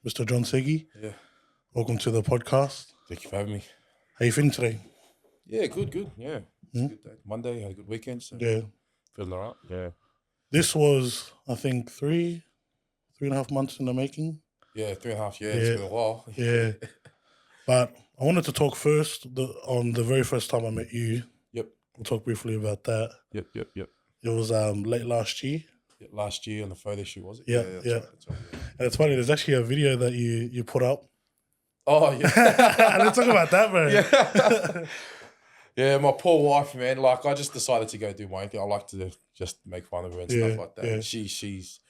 Mr. John Segi. Yeah. Welcome to the podcast. Thank you for having me. How you feeling today? Yeah, good. Yeah. It's a good day. Monday, had a good weekend, so Yeah. feeling all right. Yeah. This was, I think, 3.5 months in the making. Yeah, 3.5 years. Yeah. It's been a while. Yeah. But I wanted to talk first on the very first time I met you. Yep. We'll talk briefly about that. Yep. It was late last year. Yeah, last year on the photo shoot, was it? Yeah, That's yeah. right, that's right, yeah. And it's funny, there's actually a video that you put up. Oh, yeah. Let's talk about that, bro. Yeah. Yeah, my poor wife, man. Like, I just decided to go do my own thing. I like to just make fun of her and stuff like that. Yeah. And she's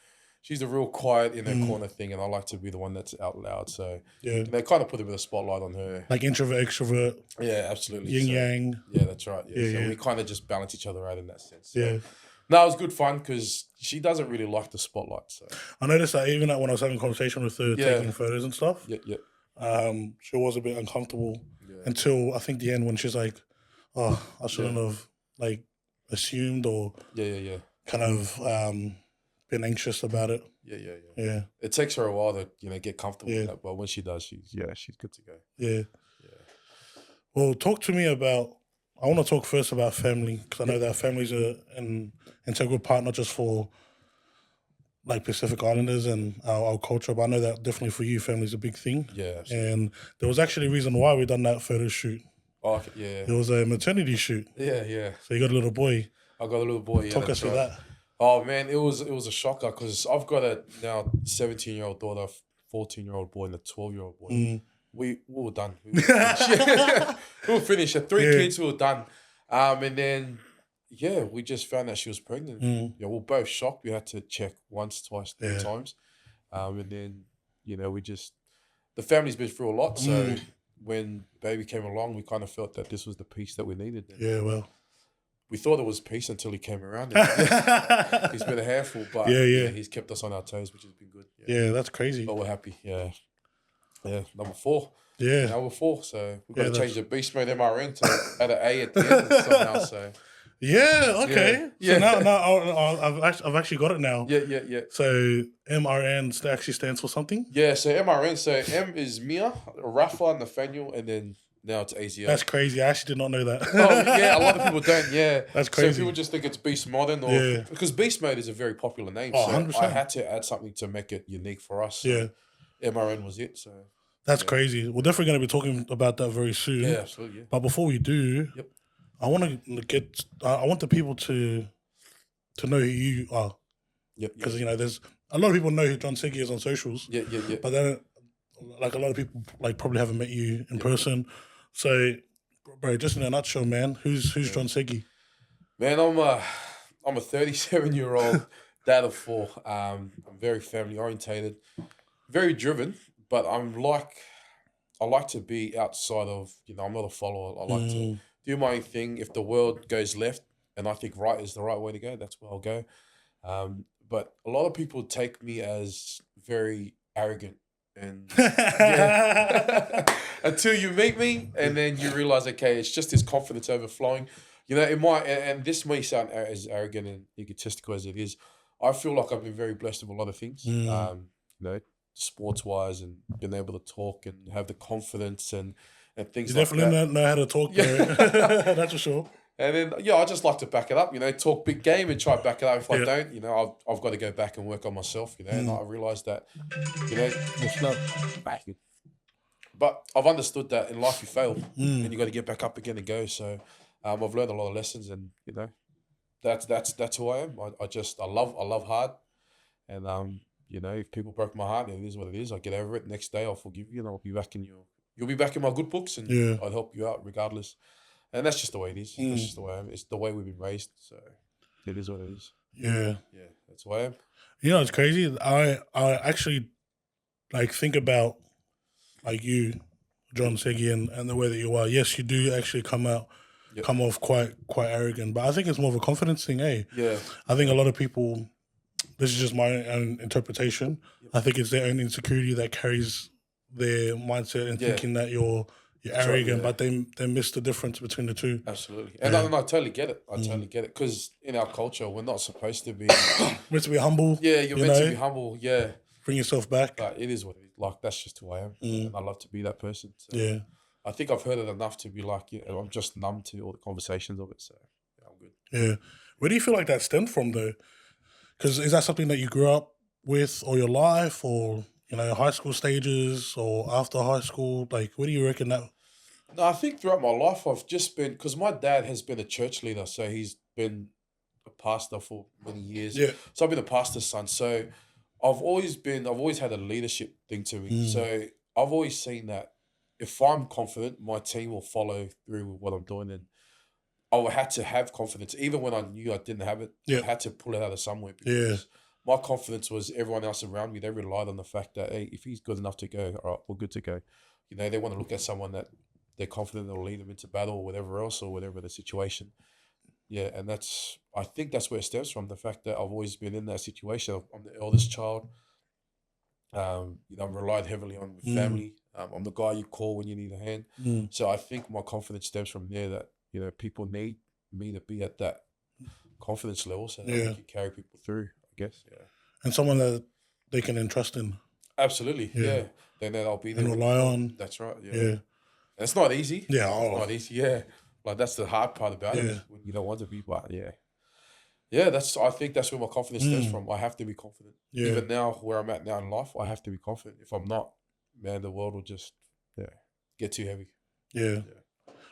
a real quiet in her corner thing, and I like to be the one that's out loud. So Yeah. they kind of put a bit of spotlight on her. Like introvert, extrovert, Yeah, absolutely. yin So, yang. yeah, that's right. Yeah. Yeah, So yeah. we kind of just balance each other out in that sense. So, Yeah. no, it was good fun because she doesn't really like the spotlight. So I noticed that even when I was having a conversation with her, Yeah. taking photos and stuff, yeah. she was a bit uncomfortable Yeah. until I think the end when she's like, "Oh, I shouldn't have like assumed or Yeah. kind of been anxious about it." Yeah. Yeah, It takes her a while to get comfortable Yeah. with that, but when she does, she's good to go. yeah. Yeah. Well, talk to me about. I want to talk first about family because I know that families are an integral part not just for like Pacific Islanders and our culture, but I know that definitely for you, family's a big thing. Yeah. Absolutely. And there was actually a reason why we done that photo shoot. Oh, okay, yeah. It was a maternity shoot. Yeah. So you got a little boy. I got a little boy. Yeah, Talk us that's through right. that. Oh man, it was a shocker because I've got a now 17-year-old daughter, 14-year-old boy, and a 12-year-old boy. Mm. We were done. We were finished. We were finished. At 3 kids, we were done. And then we just found out she was pregnant. Mm. Yeah, we were both shocked. We had to check once, twice, 3 Yeah. times. And then the family's been through a lot. So when baby came along, we kind of felt that this was the peace that we needed. And Yeah, well. we thought it was peace until he came around. He's been a handful, but Yeah. he's kept us on our toes, which has been good. Yeah, that's crazy. But we're happy. Yeah. Number 4. Yeah. Number 4. So we've got Yeah, to change the BeastModeMRN to add an A at the end somehow. So Yeah, okay. Yeah. So now I've actually got it now. yeah. So MRN actually stands for something? Yeah, so MRN. So M is Mia, Rafa, Nathaniel, and then now it's AZL. That's crazy. I actually did not know that. Oh, yeah, a lot of people don't, yeah. That's So crazy. people just think it's Beast Modern Yeah. because Beast Mode is a very popular name. Oh, so 100%. I had to add something to make it unique for us. So Yeah. MRN was it. So That's crazy. We're definitely going to be talking about that very soon. yeah, absolutely. Yeah. But before we do, Yep. I want the people to know who you are. Yep. Because, there's a lot of people know who John Segi is on socials. Yeah. But then, like, a lot of people probably haven't met you in person. So, bro, just in a nutshell, man, who's John Segi? Man, I'm a 37-year-old dad of 4. I'm very family orientated, very driven, but I like to be outside of, I'm not a follower. I like to do my own thing. If the world goes left and I think right is the right way to go, that's where I'll go. But a lot of people take me as very arrogant. And until you meet me, and then you realize, okay, it's just this confidence overflowing. It might, and this may sound as arrogant and egotistical as it is. I feel like I've been very blessed with a lot of things, sports wise, and been able to talk and have the confidence and things You like definitely that. know how to talk, bro. Yeah. That's for sure. And then, I just like to back it up, talk big game and try to back it up. If I don't, I've got to go back and work on myself, and I realised that, it's not back. But I've understood that in life you fail and you got to get back up again and go. So I've learned a lot of lessons, and, that's who I am. I love hard. And, if people broke my heart, it is what it is. I get over it. Next day I'll forgive you and I'll be back in you'll be back in my good books, and I'll help you out regardless. And that's just the way it is. That's just the way I am. It's the way we've been raised. So it is what it is. Yeah. Yeah, that's who I am. It's crazy. I actually think about you, John Segi, and the way that you are. Yes, you do actually come off quite arrogant, but I think it's more of a confidence thing, eh? Yeah. I think a lot of people, this is just my own interpretation. I think it's their own insecurity that carries their mindset and thinking that you're arrogant, but they miss the difference between the two. Absolutely. And I totally get it. I totally get it. Because in our culture, we're not supposed to be... Meant to be humble. Yeah, you're meant to be humble. Yeah. bring yourself back. But it is what it is. Like, that's just who I am. And I love to be that person. So Yeah. I think I've heard it enough to be like, I'm just numb to all the conversations of it. So yeah, I'm good. Yeah. Where do you feel like that stemmed from, though? Because is that something that you grew up with all your life, or, you know, high school stages, or after high school? Like, where do you reckon that? No, I think throughout my life, I've just been, because my dad has been a church leader. So he's been a pastor for many years. Yeah. So I've been a pastor's son. So I've always had a leadership thing to me. So I've always seen that if I'm confident, my team will follow through with what I'm doing. And I had to have confidence. Even when I knew I didn't have it, I had to pull it out of somewhere. Because my confidence was everyone else around me. They relied on the fact that, hey, if he's good enough to go, all right, we're good to go. You know, they want to look at someone that they're confident they'll lead them into battle or whatever else, or whatever the situation. Yeah, and I think that's where it stems from, the fact that I've always been in that situation. I'm the eldest child. You know, I'm relied heavily on family. I'm the guy you call when you need a hand. So I think my confidence stems from there, that, you know, people need me to be at that confidence level so that we can carry people through, I guess. Yeah. And someone that they can entrust in. Absolutely. Yeah. They know I'll be there. And rely on. That's right. Yeah. It's not easy. Yeah. It's not easy. Yeah. Like, that's the hard part about it, when you don't want to be, but yeah, I think that's where my confidence stems from. I have to be confident. Yeah. Even now, where I'm at now in life, I have to be confident. If I'm not, man, the world will just get too heavy. Yeah.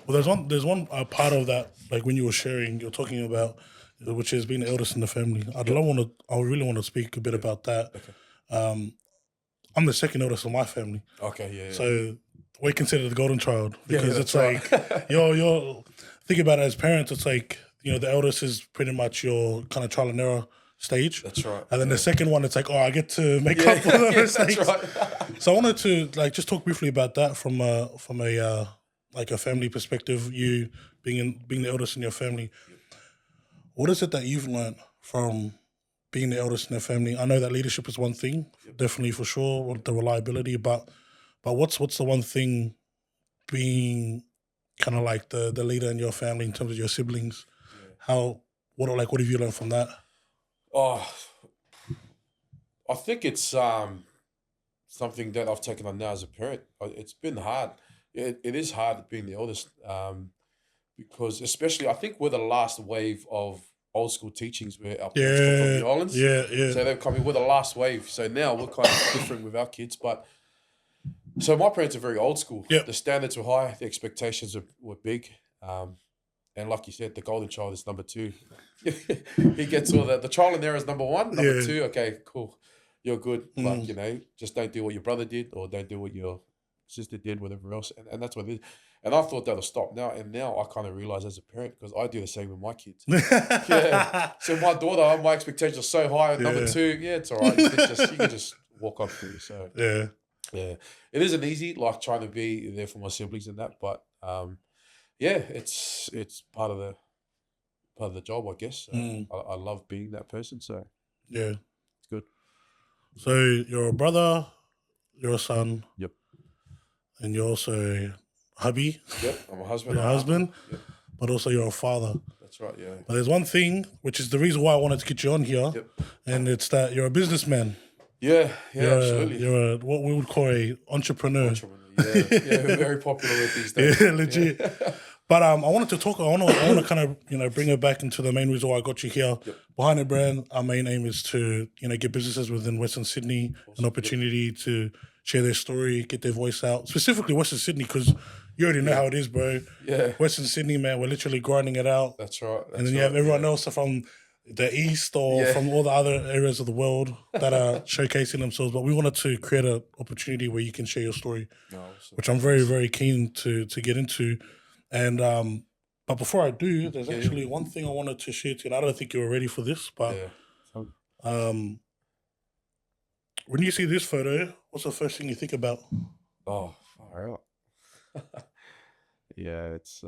Well, there's one part of that, like when you were sharing, you're talking about, which is being the eldest in the family. I really want to speak a bit about that. Okay. I'm the second eldest in my family. Okay, yeah. So we're considered the golden child, because it's like you're think about it as parents. It's like, you know, the eldest is pretty much your kind of trial and error stage. That's right. And then the second one, it's like, oh, I get to make up for the mistakes. That's right. So I wanted to like just talk briefly about that from a like a family perspective. You being the eldest in your family, what is it that you've learned from being the eldest in the family? I know that leadership is one thing, definitely for sure, the reliability, but what's the one thing being kind of like the leader in your family in terms of your siblings? What have you learned from that? Oh, I think it's something that I've taken on now as a parent. It's been hard. It is hard being the eldest, because especially I think we're the last wave of old school teachings where our parents come from the islands. Yeah. So they're coming, we're the last wave. So now we're kind of different with our kids. But so my parents are very old school. Yep. The standards were high, the expectations were big. And like you said, the golden child is number 2. He gets all the trial and error is number 1. Number 2, okay, cool. You're good. Like, you know, just don't do what your brother did, or don't do what your sister did, whatever else. And that's what it is. And I thought that'll stop now. And now I kind of realize as a parent, because I do the same with my kids. So my daughter, my expectations are so high. Number 2, it's all right. You can just walk up through. So yeah, it isn't easy, like trying to be there for my siblings and that. But it's part of the job, I guess. I love being that person. So yeah, it's good. So you're a brother, you're a son. Yep. And you're also a hubby. Yep, I'm a husband. You're a husband, yep. But also you're a father. That's right, yeah. But there's one thing, which is the reason why I wanted to get you on here, and it's that you're a businessman. Yeah, absolutely. You're what we would call a entrepreneur. Yeah, very popular with these days. Yeah, legit. But I wanted to I want to kind of bring it back into the main reason why I got you here. Yep. Behind the brand, our main aim is to get businesses within Western Sydney an opportunity to share their story, get their voice out. Specifically Western Sydney, because you already know how it is, bro. Yeah. Western Sydney, man, we're literally grinding it out. That's right. And then you have everyone else from the east or from all the other areas of the world that are showcasing themselves. But we wanted to create an opportunity where you can share your story, which I'm very, very keen to get into. And but before I do, there's actually one thing I wanted to share to you. And I don't think you were ready for this, but when you see this photo, what's the first thing you think about? Oh, far out. It's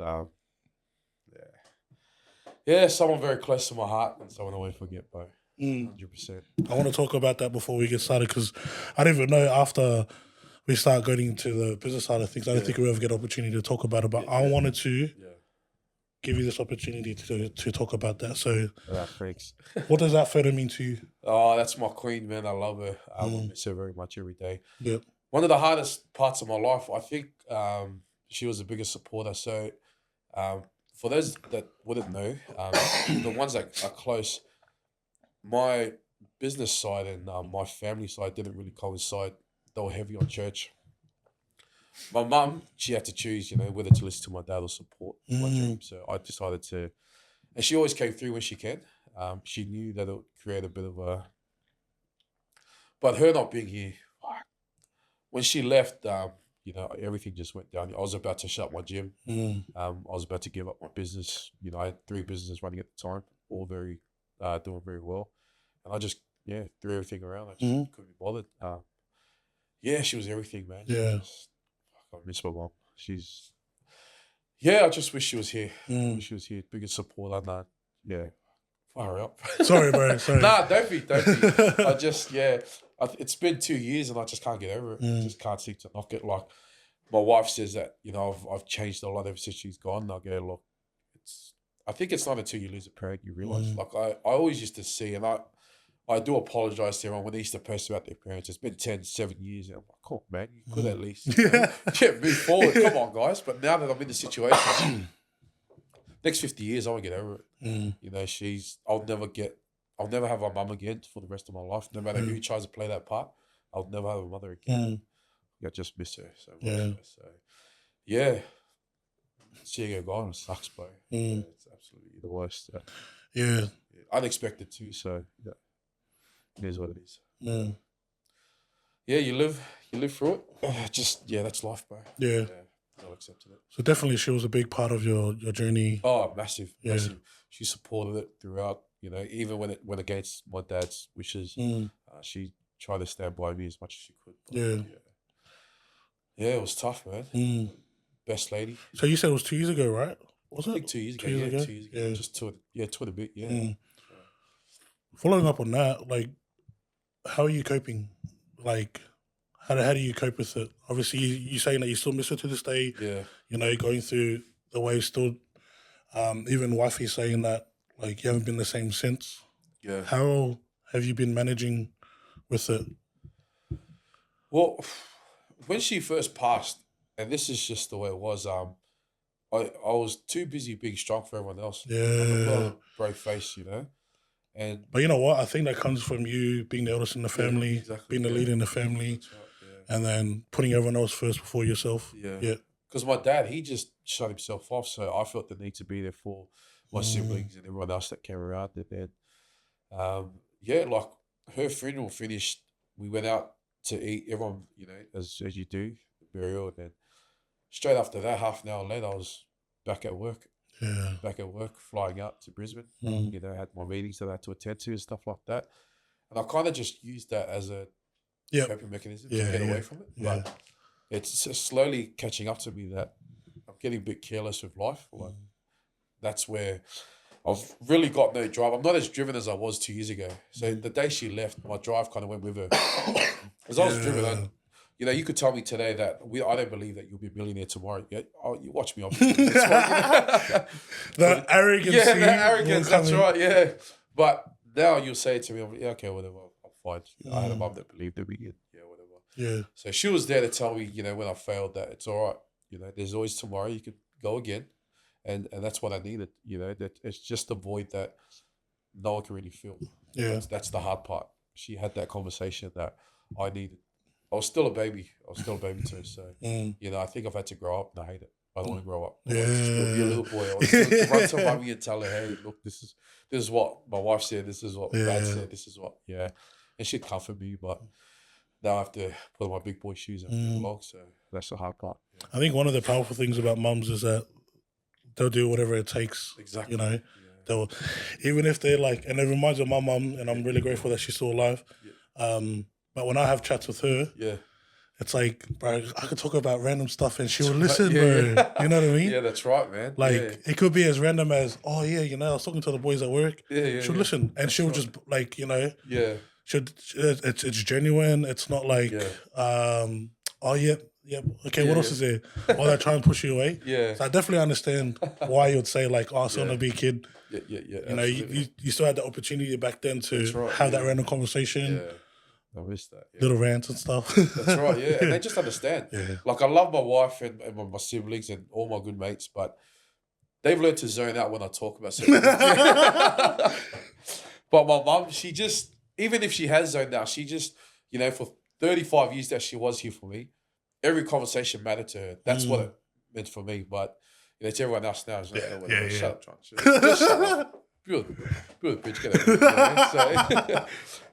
someone very close to my heart and someone I won't forget, bro. 100%. I want to talk about that before we get started, because I don't even know after we start going into the business side of things, I don't think we'll ever get an opportunity to talk about it, but I wanted to give you this opportunity to talk about that. So, Thanks. what does that photo mean to you? Oh, that's my queen, man. I love her. I will miss her very much every day. Yep. One of the hardest parts of my life, I think, she was the biggest supporter. So, for those that wouldn't know, the ones that are close, my business side and my family side didn't really coincide. They were heavy on church. My mum, she had to choose, whether to listen to my dad or support my dream. So I decided to, and she always came through when she can. She knew that it would create a bit of a, but her not being here, when she left, everything just went down. I was about to shut my gym. I was about to give up my business. I had 3 businesses running at the time, all very, doing very well. And I just, threw everything around. I just couldn't be bothered. She was everything, man. Yeah. I miss my mom. I just wish she was here. Wish she was here. Biggest supporter. Fire up. Sorry, bro. Sorry. Nah, don't be. I just, it's been 2 years and I just can't get over it. I just can't seem to knock it. Like, my wife says that, I've changed a lot ever since she's gone. And I go, look, I think it's not until you lose a parent you realise. Like, I always used to see, and I do apologise to everyone when they used to post about their parents. It's been 10, 7 years. And I'm like, come on, man, you could at least move forward. Come on, guys. But now that I'm in the situation, next 50 years, I won't get over it. I'll never have my mum again for the rest of my life. No matter who tries to play that part, I'll never have a mother again. I just miss her so much. So, seeing her gone sucks, bro. It's absolutely the worst. Yeah. Unexpected too. So, it is what it is. You live through it. That's life, bro. Yeah. I'll accept it. So definitely she was a big part of your journey. Oh, massive. She supported it throughout, even when it went against my dad's wishes. She tried to stand by me as much as she could. But, it was tough, man. Best lady. So you said it was 2 years ago, right? Was it? I think 2 years ago. 2 years ago? 2 years ago. Just two and a bit, Following up on that, like, how are you coping? Like, how do you cope with it? Obviously, you saying that you still miss her to this day. Yeah. Going through the way still. Even wifey saying that, like, you haven't been the same since. Yeah. How have you been managing with it? Well, when she first passed, and this is just the way it was, I was too busy being strong for everyone else. Yeah. I've got a brave face, But you know what? I think that comes from you being the eldest in the family, being the leader in the family, and then putting everyone else first before yourself. Yeah. Because my dad, he just shut himself off, so I felt the need to be there for my siblings and everyone else that came around. And then, like, her funeral finished, we went out to eat, everyone, as you do, the burial, and then straight after that, half an hour later, I was back at work. Flying out to Brisbane. I had my meetings that I had to attend to and stuff like that. And I kind of just used that as a coping mechanism to get away from it. But it's just slowly catching up to me that I'm getting a bit careless with life. Like, that's where I've really got no drive. I'm not as driven as I was 2 years ago. So the day she left, my drive kind of went with her. Because I was driven. And, you could tell me today that I don't believe that you'll be a millionaire tomorrow. You watch me. The arrogance. Yeah, the arrogance. That's right. Yeah. But now you'll say to me, okay, whatever. I'm fine. I had a mum that believed in me. Whatever. Yeah. So she was there to tell me, when I failed, that it's all right. There's always tomorrow. You could go again. And that's what I needed. That it's just a void that no one can really fill. Yeah. That's the hard part. She had that conversation that I needed. I was still a baby. Too. So, I think I've had to grow up and I hate it. I don't want to grow up. I want to still be a little boy. I want to run to mommy and tell her, hey, look, this is what my wife said. This is what dad said. This is what, And she'd comfort me, but now I have to put on my big boy shoes and move along. So that's the hard part. I think one of the powerful things about mums is that they'll do whatever it takes. Exactly. They'll, even if they're like, and it reminds me of my mum, and I'm really grateful that she's still alive. But when I have chats with her, it's like, bro, I could talk about random stuff and she will listen, bro. You know what I mean? Yeah, that's right, man. Like, it could be as random as, oh, yeah, I was talking to the boys at work. She'll listen. And she'll just, like, it's genuine. It's not like, Oh, yeah. Okay, Yeah, what else yeah. is there? Or they try and push you away. Yeah. So I definitely understand why you'd say, like, oh, I still want to be a kid. Yeah. You know, you still had the opportunity back then to That's right, have that yeah. random conversation, Yeah. I missed that. Yeah. little rants and stuff. That's right, yeah. And they just understand. Yeah. Like, I love my wife and my siblings and all my good mates, but they've learned to zone out when I talk about certain things. But my mum, she just, even if she has zoned out, she just, you know, for 35 years that she was here for me, every conversation mattered to her. That's what it meant for me. But, you know, to everyone else now, it's like, Yeah. shut up, John. Just shut up. Build the bitch, get out of here. You know?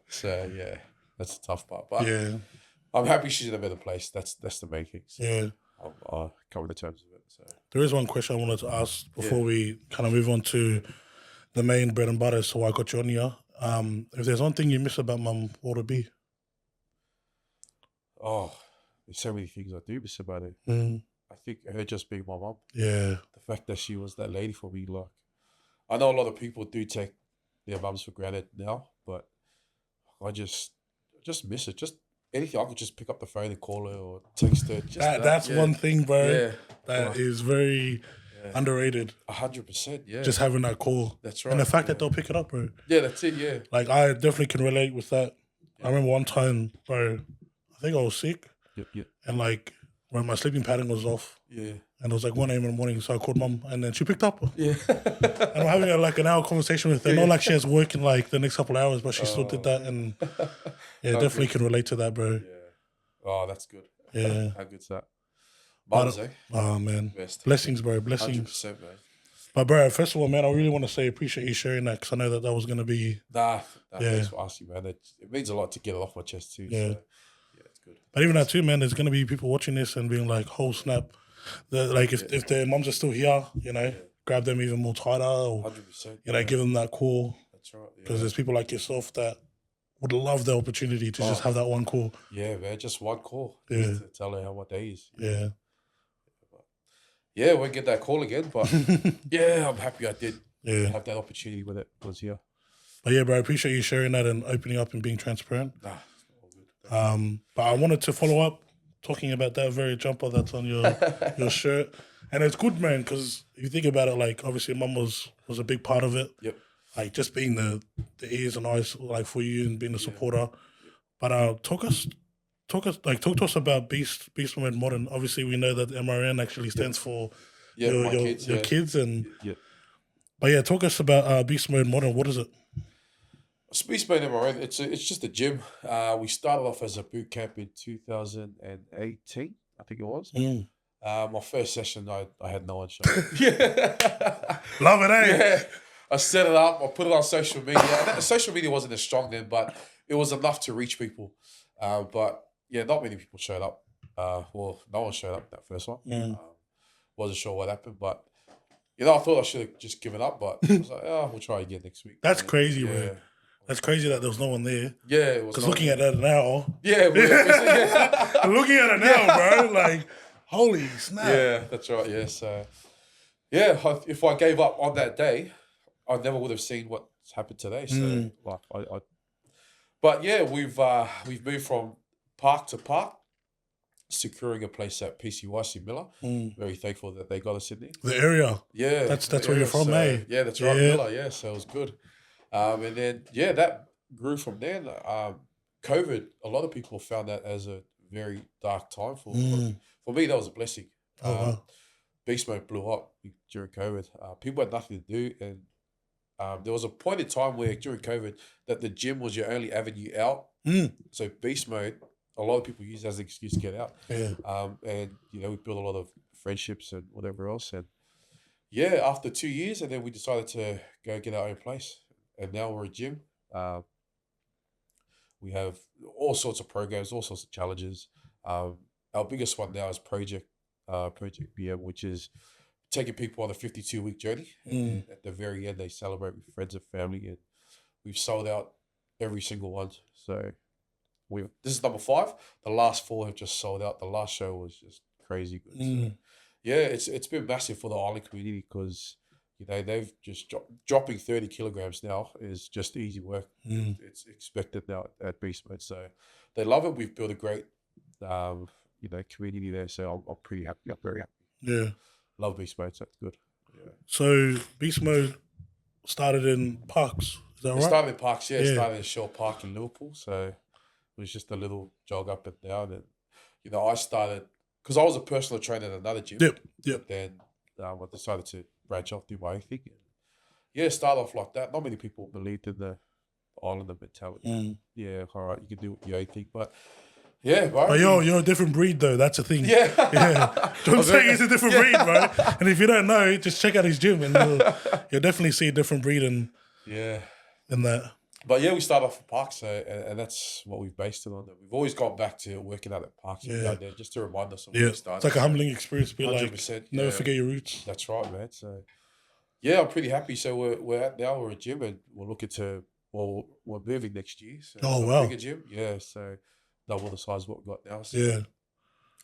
So, yeah, that's the tough part. But Yeah. I'm happy she's in a better place. That's the main thing. So Yeah. I'll come to terms with it. So. There is one question I wanted to ask before we kind of move on to the main bread and butter, so I got you on here. If there's one thing you miss about mum, what would it be? Oh, there's so many things I do miss about it. I think her just being my mum. Yeah. The fact that she was that lady for me, like, I know a lot of people do take their mums for granted now, but I just miss it. Just anything, I could just pick up the phone and call her or text her. Just That's one thing, bro. Yeah. That is very underrated. 100%, yeah. Just having that call. That's right. And the fact that they'll pick it up, bro. Yeah, that's it, yeah. Like, I definitely can relate with that. I remember one time, bro, I think I was sick. Yep. And, like, when my sleeping pattern was off. Yeah. And it was like 1 a.m. in the morning, so I called mum, and then she picked up. Yeah. And I'm having an hour conversation with her. Not like she has work in like the next couple of hours, but she still did that. And definitely can relate to that, bro. Yeah. Oh, that's good. Yeah. How good's that? Mother's Day. Oh, man. Best. Blessings, bro. Blessings. 100%, man. But, bro, first of all, man, I really want to say appreciate you sharing that, because I know that was going to be... Thanks for asking, man. It means a lot to get it off my chest too. Yeah. So, yeah, it's good. But even that too, man, there's going to be people watching this and being like, oh, snap. If their mums are still here, you know, grab them even more tighter or, 100%. you know, give them that call. That's right. Because there's people like yourself that would love the opportunity to just have that one call. Yeah, man, just one call. Yeah. Just to tell her how my day is. Yeah. Yeah, we'll get that call again, but yeah, I'm happy I did have that opportunity when it was here. But yeah, bro, I appreciate you sharing that and opening up and being transparent. All good. But I wanted to follow up talking about that very jumper that's on your shirt. And it's good, man, because if you think about it, like, obviously mum was a big part of it. Yep. Like, just being the ears and eyes, like, for you and being the supporter. But talk to us about BeastModeMRN. Obviously, we know that MRN actually stands for your kids. And but yeah, talk us about BeastModeMRN. What is it? BeastModeMRN, it's just a gym. We started off as a boot camp in 2018, I think it was. My first session, I had no one show up. Love it, eh? Yeah. I set it up. I put it on social media. Social media wasn't as strong then, but it was enough to reach people. But yeah, not many people showed up. Well, no one showed up that first one. Wasn't sure what happened, but you know, I thought I should have just given up. But I was like, we'll try again next week. That's crazy, bro. That's crazy that there was no one there. Yeah, it was. Because looking at that now, looking at it now, bro, like, holy snap. Yeah, that's right. Yeah, so yeah, if I gave up on that day, I never would have seen what's happened today. So like, but yeah, we've moved from park to park, securing a place at PCYC Miller. Very thankful that they got us in there. The area. Yeah. That's where you're from, eh? Yeah, that's right, Miller. Yeah, so it was good. And then, that grew from there. COVID, a lot of people found that as a very dark time. For me, that was a blessing. Beast Mode blew up during COVID. People had nothing to do. And there was a point in time where, during COVID, that the gym was your only avenue out. So Beast Mode, a lot of people use it as an excuse to get out. And, you know, we built a lot of friendships and whatever else. And, after 2 years, and then we decided to go get our own place. And now we're a gym. We have all sorts of programs, all sorts of challenges. Our biggest one now is Project BM, which is taking people on a 52-week journey. And at the very end, they celebrate with friends and family. And we've sold out every single one. So this is number 5. The last 4 have just sold out. The last show was just crazy good. So, it's been massive for the island community because, you know, they've just dropping 30 kilograms now is just easy work. It's expected now at Beast Mode. So they love it. We've built a great community there. So I'm pretty happy. I'm very happy. Yeah. Love Beast Mode, so that's good. Yeah. So Beast Mode started in Parks. Is that right? It started in Parks, yeah. It Yeah. started in Shore Park in Liverpool. So it was just a little jog up and down. And, I started, because I was a personal trainer at another gym. Yep. But then I decided to branch off, do my own thing. And yeah, start off like that. Not many people believed in the Islander mentality. Yeah, all right, you can do your own thing. But yeah, bro. But you're a different breed though. That's the thing. Yeah. Yeah. John Segi is a different breed, bro. And if you don't know, just check out his gym and you'll definitely see a different breed in that. But yeah, we started off at Parks, so, and that's what we've based it on. We've always gone back to working out at Parks down there just to remind us of where we started. It's like a humbling experience. Be 100%, like, never forget your roots. That's right, man. So yeah, I'm pretty happy. So we're at now. We're a gym, and we're looking to we're moving next year. So oh wow, bigger gym. Yeah, so double the size of what we've got now. So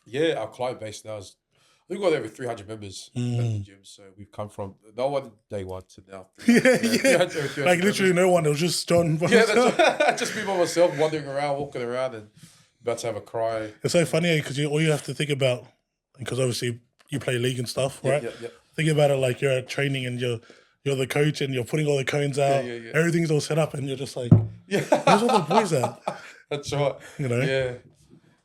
yeah. Our client base now is. We've got over 300 members at the gym, so we've come from no one day one to now. Like literally no one. It was just John. That's right. Just me by myself, wandering around, walking around, and about to have a cry. It's so funny because all you have to think about, because obviously you play league and stuff, right? Yeah. Think about it like you're at training and you're the coach and you're putting all the cones out. Yeah. Everything's all set up and you're just like, where's all the boys at? That's right. Yeah.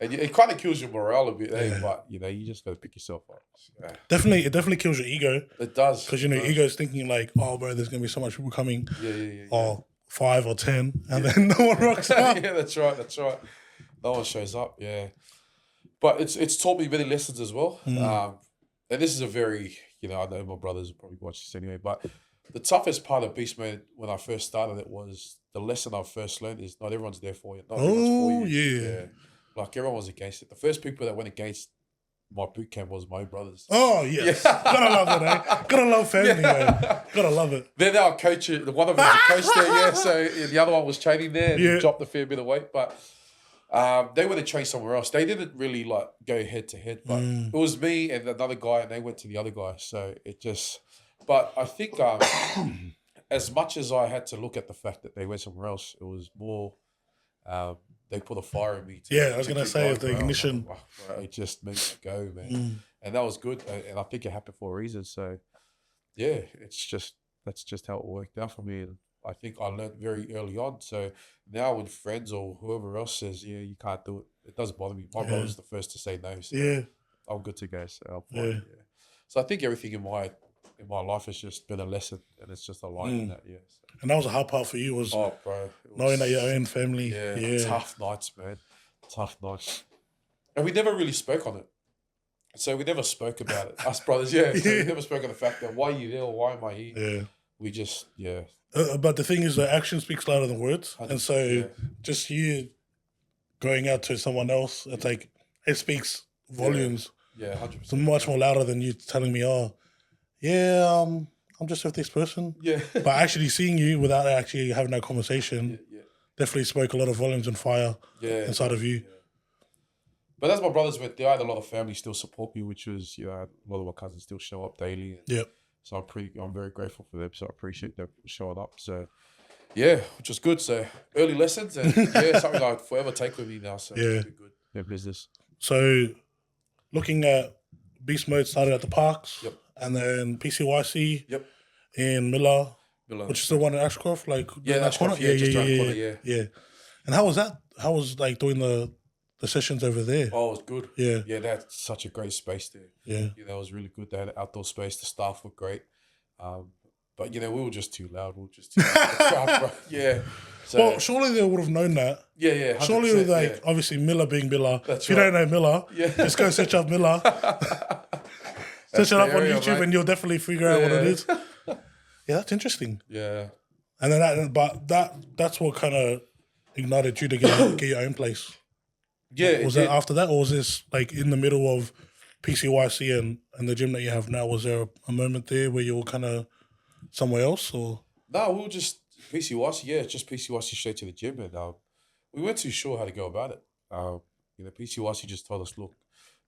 And it kind of kills your morale a bit, but you just got to pick yourself up. Yeah. Definitely, it definitely kills your ego. It does. Because, ego's thinking like, oh, bro, there's going to be so much people coming. Yeah. Or 5 or 10, and then no one rocks up. Yeah, that's right. No one shows up, yeah. But it's taught me many lessons as well. And this is a very, I know my brothers will probably watch this anyway, but the toughest part of Beast Mode when I first started it was the lesson I first learned is not everyone's there for you. Not everyone's for you. Yeah. Like everyone was against it. The first people that went against my boot camp was my brothers. Oh, yes. Gotta love it, eh? Gotta love family, man. Gotta love it. They're now coaching. One of them is a coach there, so the other one was training there and dropped a fair bit of weight. But they went to train somewhere else. They didn't really go head to head, but it was me and another guy, and they went to the other guy. So it just. But I think as much as I had to look at the fact that they went somewhere else, it was more. They put a fire in me. I was going to say, the ignition. It just made me go, man. And that was good. And I think it happened for a reason. So, yeah, that's just how it worked out for me. And I think I learned very early on. So now when friends or whoever else says, you can't do it, it doesn't bother me. My brother's the first to say no. So I'm good to go. So So I think everything in my life has just been a lesson, and it's just a line in that, So. And that was a hard part for you, was knowing that your own family. Yeah, tough nights, man. Tough nights. And we never really spoke on it. So we never spoke about it. Us brothers, So we never spoke on the fact that why are you there or why am I here? Yeah. We just, but the thing is that action speaks louder than words. And so just you going out to someone else, it's like, it speaks volumes. Yeah, 100%. It's much more louder than you telling me, I'm just with this person. Yeah. But actually seeing you without actually having that conversation definitely spoke a lot of volumes and fire inside of you. Yeah. But as my brothers went there, I had a lot of family still support me, which was, a lot of my cousins still show up daily. So I'm very grateful for them. So I appreciate them showing up. So which was good. So early lessons and something I'd forever take with me now. So it's been good. Yeah, business. So looking at Beast Mode started at the Parks. Yep. And then PCYC. Yep. In Miller. Which is the one in Ashcroft, Ashcroft, yeah. And how was that? How was doing the sessions over there? Oh, it was good. Yeah. Yeah, they had such a great space there. Yeah. That was really good. They had an outdoor space. The staff were great. But, we were just too loud. We were just too loud. Yeah. So, well, surely they would have known that. Yeah. Surely with obviously Miller being Miller. That's if you don't know Miller, just go search up Miller. Search it up on YouTube, mate. And you'll definitely figure out what it is. Yeah, that's interesting. Yeah. And then that's what kind of ignited you to get your own place. Yeah. Was that after that, or was this in the middle of PCYC and the gym that you have now? Was there a moment there where you were kind of somewhere else, or? No, we were just PCYC. Yeah, just PCYC straight to the gym, and we weren't too sure how to go about it. PCYC just told us, look,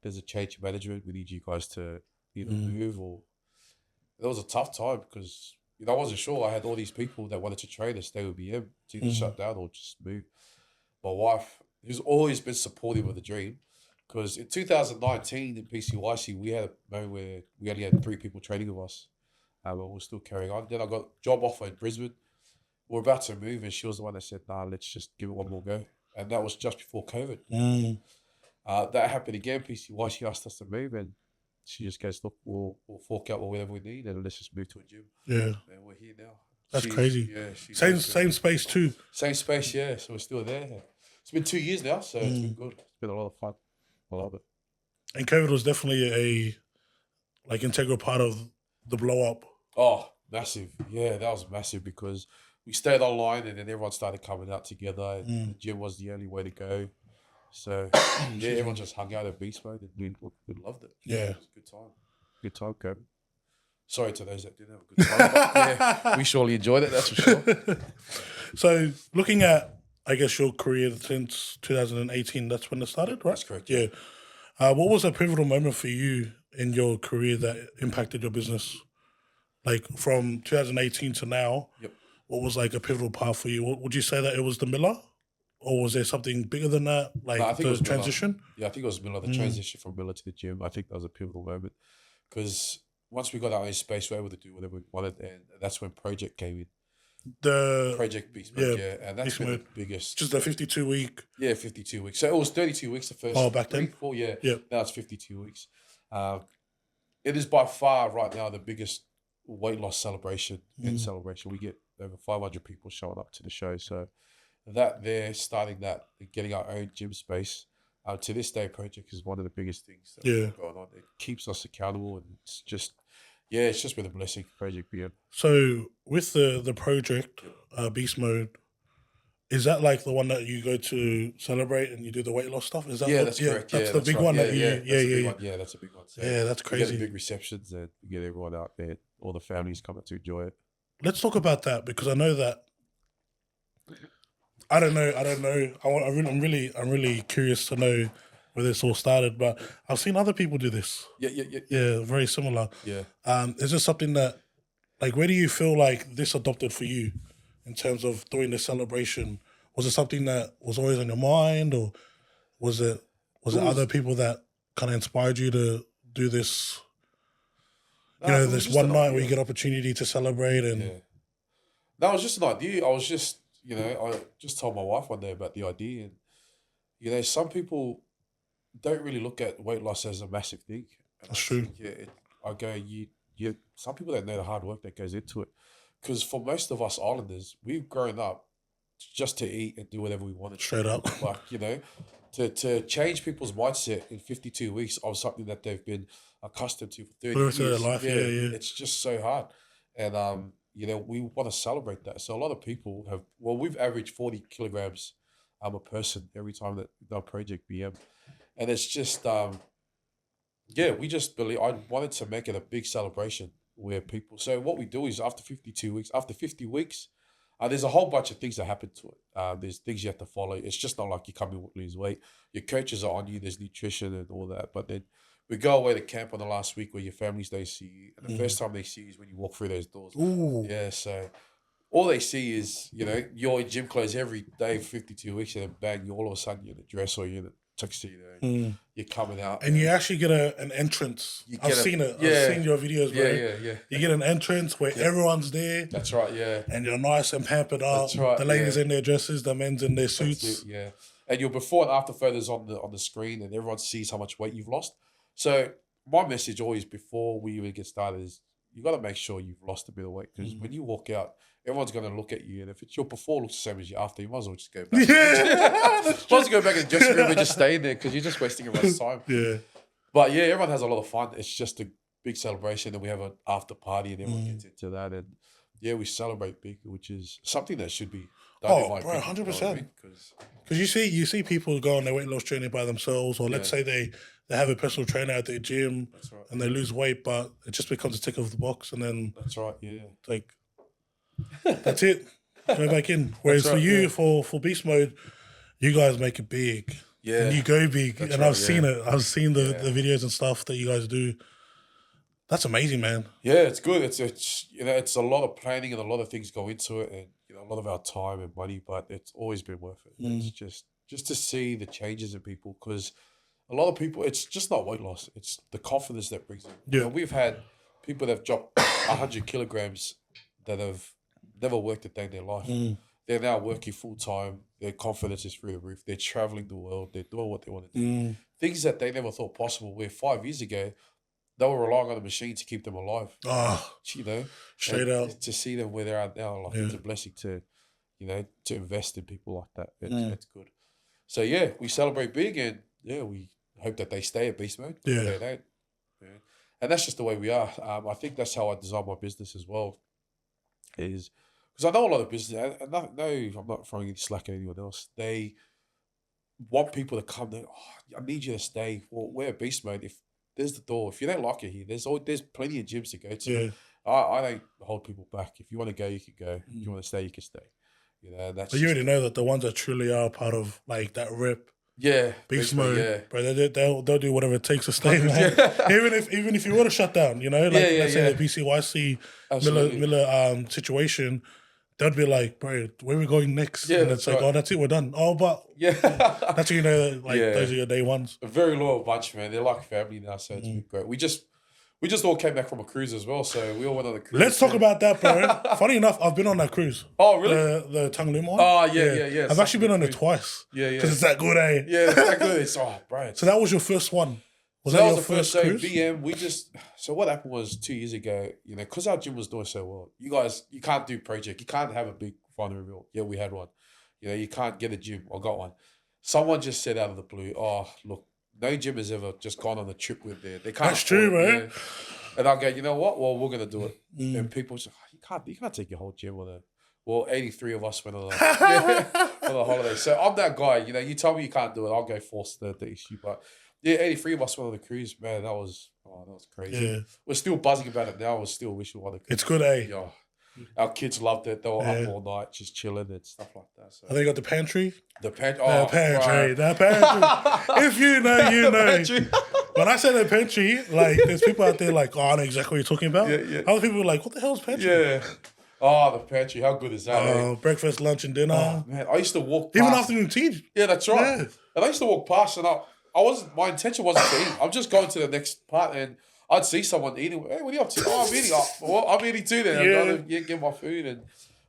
there's a change in management. We need you guys to either move or. It was a tough time because I wasn't sure. I had all these people that wanted to train and stay with BM to either shut down or just move. My wife, who's always been supportive of the dream, Because in 2019 in PCYC, we had a moment where we only had 3 people training with us. But we're still carrying on. Then I got a job offer in Brisbane. We're about to move, and she was the one that said, "Nah, let's just give it one more go." And that was just before COVID. That happened again. PCYC asked us to move, and she just goes, "Look, we'll fork out whatever we need, and let's just move to a gym." Yeah, and we're here now. That's crazy. Yeah, same space too. Same space, yeah. So we're still there. It's been 2 years now, so it's been good. It's been a lot of fun. I love it. And COVID was definitely a integral part of the blow up. Oh, massive. Yeah, that was massive because we stayed online and then everyone started coming out together. And the gym was the only way to go. So, yeah, everyone just hung out at Beast Mode and we loved it. Yeah. It was a good time. Good time, COVID. Sorry to those that didn't have a good time. But yeah, we surely enjoyed it, that's for sure. So, looking at, I guess, your career since 2018, that's when it started, right? That's correct. Yeah. What was a pivotal moment for you in your career that impacted your business? Like from 2018 to now, what was like a pivotal part for you? Would you say that it was the Miller? Or was there something bigger than that? Like no, I think the it was transition? Miller. Yeah, I think it was Miller, the transition from Miller to the gym. I think that was a pivotal moment. Because once we got our own space, we were able to do whatever we wanted. And that's when Project came in. The Project Beast Mode, yeah. And that's been the biggest. Just a 52-week. Yeah, 52 weeks. So it was 32 weeks the first. Oh, back then? 4, yeah. Now it's 52 weeks. It is by far right now the biggest weight loss celebration and celebration. We get over 500 people showing up to the show. So that they're starting that, getting our own gym space. To this day, Project is one of the biggest things that we've got going on. It keeps us accountable, and it's just been a blessing, Project BM. So with the project, Beast Mode, is that like the one that you go to celebrate and you do the weight loss stuff? Is that that's correct. That's the big one that you Yeah, that's a big one. So that's crazy. We get the big receptions and we get everyone out there. All the families come out to enjoy it. Let's talk about that because I know that. I don't know. I'm really curious to know where this all started, but I've seen other people do this. Yeah, very similar. Yeah. Is this something that, like, where do you feel like this adopted for you in terms of doing this celebration? Was it something that was always on your mind, or was it other people that kind of inspired you to do this? This one night where you get opportunity to celebrate and. Yeah. That was just an idea. I just told my wife one day about the idea, and some people don't really look at weight loss as a massive thing. And That's true. I go, some people don't know the hard work that goes into it, because for most of us islanders, we've grown up just to eat and do whatever we wanted. Straight up, to change people's mindset in 52 weeks of something that they've been accustomed to for 30 years. Their life, It's just so hard, and we want to celebrate that. So a lot of people we've averaged 40 kilograms a person every time that the Project BM. And it's just, we just believe, I wanted to make it a big celebration where people, so what we do is after 52 weeks, after 50 weeks, there's a whole bunch of things that happen to it. There's things you have to follow. It's just not like you come in and lose weight. Your coaches are on you, there's nutrition and all that. But then we go away to camp on the last week where your families, they see you. And the first time they see you is when you walk through those doors. Ooh. Yeah, so all they see is, you're in gym clothes every day for 52 weeks and then bang, all of a sudden you're in a dress or you're in a tuxedo. You're coming out. And you actually get an entrance. I've seen it. Yeah. I've seen your videos, bro. Yeah. You get an entrance where everyone's there. That's right, yeah. And you're nice and pampered up. That's right, the ladies in their dresses, the men's in their suits. Yeah. And your before and after photos on the screen and everyone sees how much weight you've lost. So my message always before we even get started is you got to make sure you've lost a bit of weight, because when you walk out, everyone's going to look at you, and if it's your before looks the same as your after, you might as well just go back. Might as well go back in the dressing room and just stay in there, because you're just wasting everyone's time. Yeah. But yeah, everyone has a lot of fun. It's just a big celebration, and we have an after party, and everyone gets into that, and we celebrate big, which is something that should be done. Oh, bro, 100%. Because you see people go on their weight loss journey by themselves, or let's say they have a personal trainer at their gym, and they lose weight, but it just becomes a tick of the box, and then that's right, yeah. Like, that's it. Go back in. Whereas for you, for Beast Mode, you guys make it big. Yeah. And you go big. That's I've seen it. I've seen the videos and stuff that you guys do. That's amazing, man. Yeah, it's good. It's it's a lot of planning and a lot of things go into it, and a lot of our time and money, but it's always been worth it. It's just to see the changes in people, because a lot of people, it's just not weight loss. It's the confidence that brings it. Yeah. You know, we've had people that have dropped 100 kilograms that have never worked a day in their life. They're now working full time. Their confidence is through the roof. They're traveling the world. They're doing what they want to do. Things that they never thought possible. Where 5 years ago, they were relying on the machine to keep them alive. You know, straight out. To see them where they're at now, like it's a blessing to, you know, to invest in people like that. It's good. So yeah, we celebrate big, and we hope that they stay at Beast Mode. Yeah. And that's just the way we are. I think that's how I design my business as well. Is because I know a lot of business, and no, I'm not throwing any slack at anyone else. They want people to come there. Oh, I need you to stay. Well, we're at Beast Mode. If there's the door, if you don't like it here, there's plenty of gyms to go to. Yeah. I don't hold people back. If you want to go, you can go. If you want to stay, you can stay. You know, that's. But you already know that the ones that truly are part of like that rip. Yeah, Beast Mode, bro. They'll do whatever it takes to stay, man. even if you want to shut down, you know, like let's say the BCYC Miller situation. They'd be like, bro, where are we going next? Yeah, and it's like, oh, that's it, we're done. Oh, but that's how you know, like those are your day ones. A very loyal bunch, man. They're like family now, so it's been great. We just all came back from a cruise as well, so we all went on a cruise. Let's talk about that, bro. Funny enough, I've been on that cruise. Oh, really? The Tanglum one. Oh, yeah. I've actually been on it twice. Yeah. Because it's that good, eh? Yeah, it's that good. It's bro. So that was your first one. That was the first cruise? BM. So what happened was 2 years ago, you know, because our gym was doing so well. You guys, you can't do project. You can't have a big final reveal. Yeah, we had one. You know, you can't get a gym. I got one. Someone just said out of the blue, oh, look, no gym has ever just gone on a trip with there. They can't. That's true, man. You know? And I'll go, you know what? Well, we're going to do it. And people say, oh, you can't take your whole gym on a... Well, 83 of us went on a holiday. So I'm that guy, you know, you tell me you can't do it, I'll go force the issue. But yeah, 83 of us went on the cruise, man, that was crazy. Yeah. We're still buzzing about it now. We're still wishing we won the cruise. It's good, eh? Yeah. Our kids loved it. They were up all night, just chilling and stuff like that. So. And they got the pantry? The pantry. The pantry. If you know, you know. When I say the pantry, like, there's people out there like, oh, I know exactly what you're talking about. Yeah. Other people are like, what the hell is pantry? Yeah. Oh, the pantry. How good is that? Breakfast, lunch, and dinner. Oh, man, I used to walk past. Even afternoon tea. Yeah, that's right. Yeah. And I used to walk past, and my intention wasn't to eat. I'm just going to the next part, and I'd see someone eating. Hey, what are you up to? Oh, I'm eating. Well, I'm eating too then. I'm going to get my food. And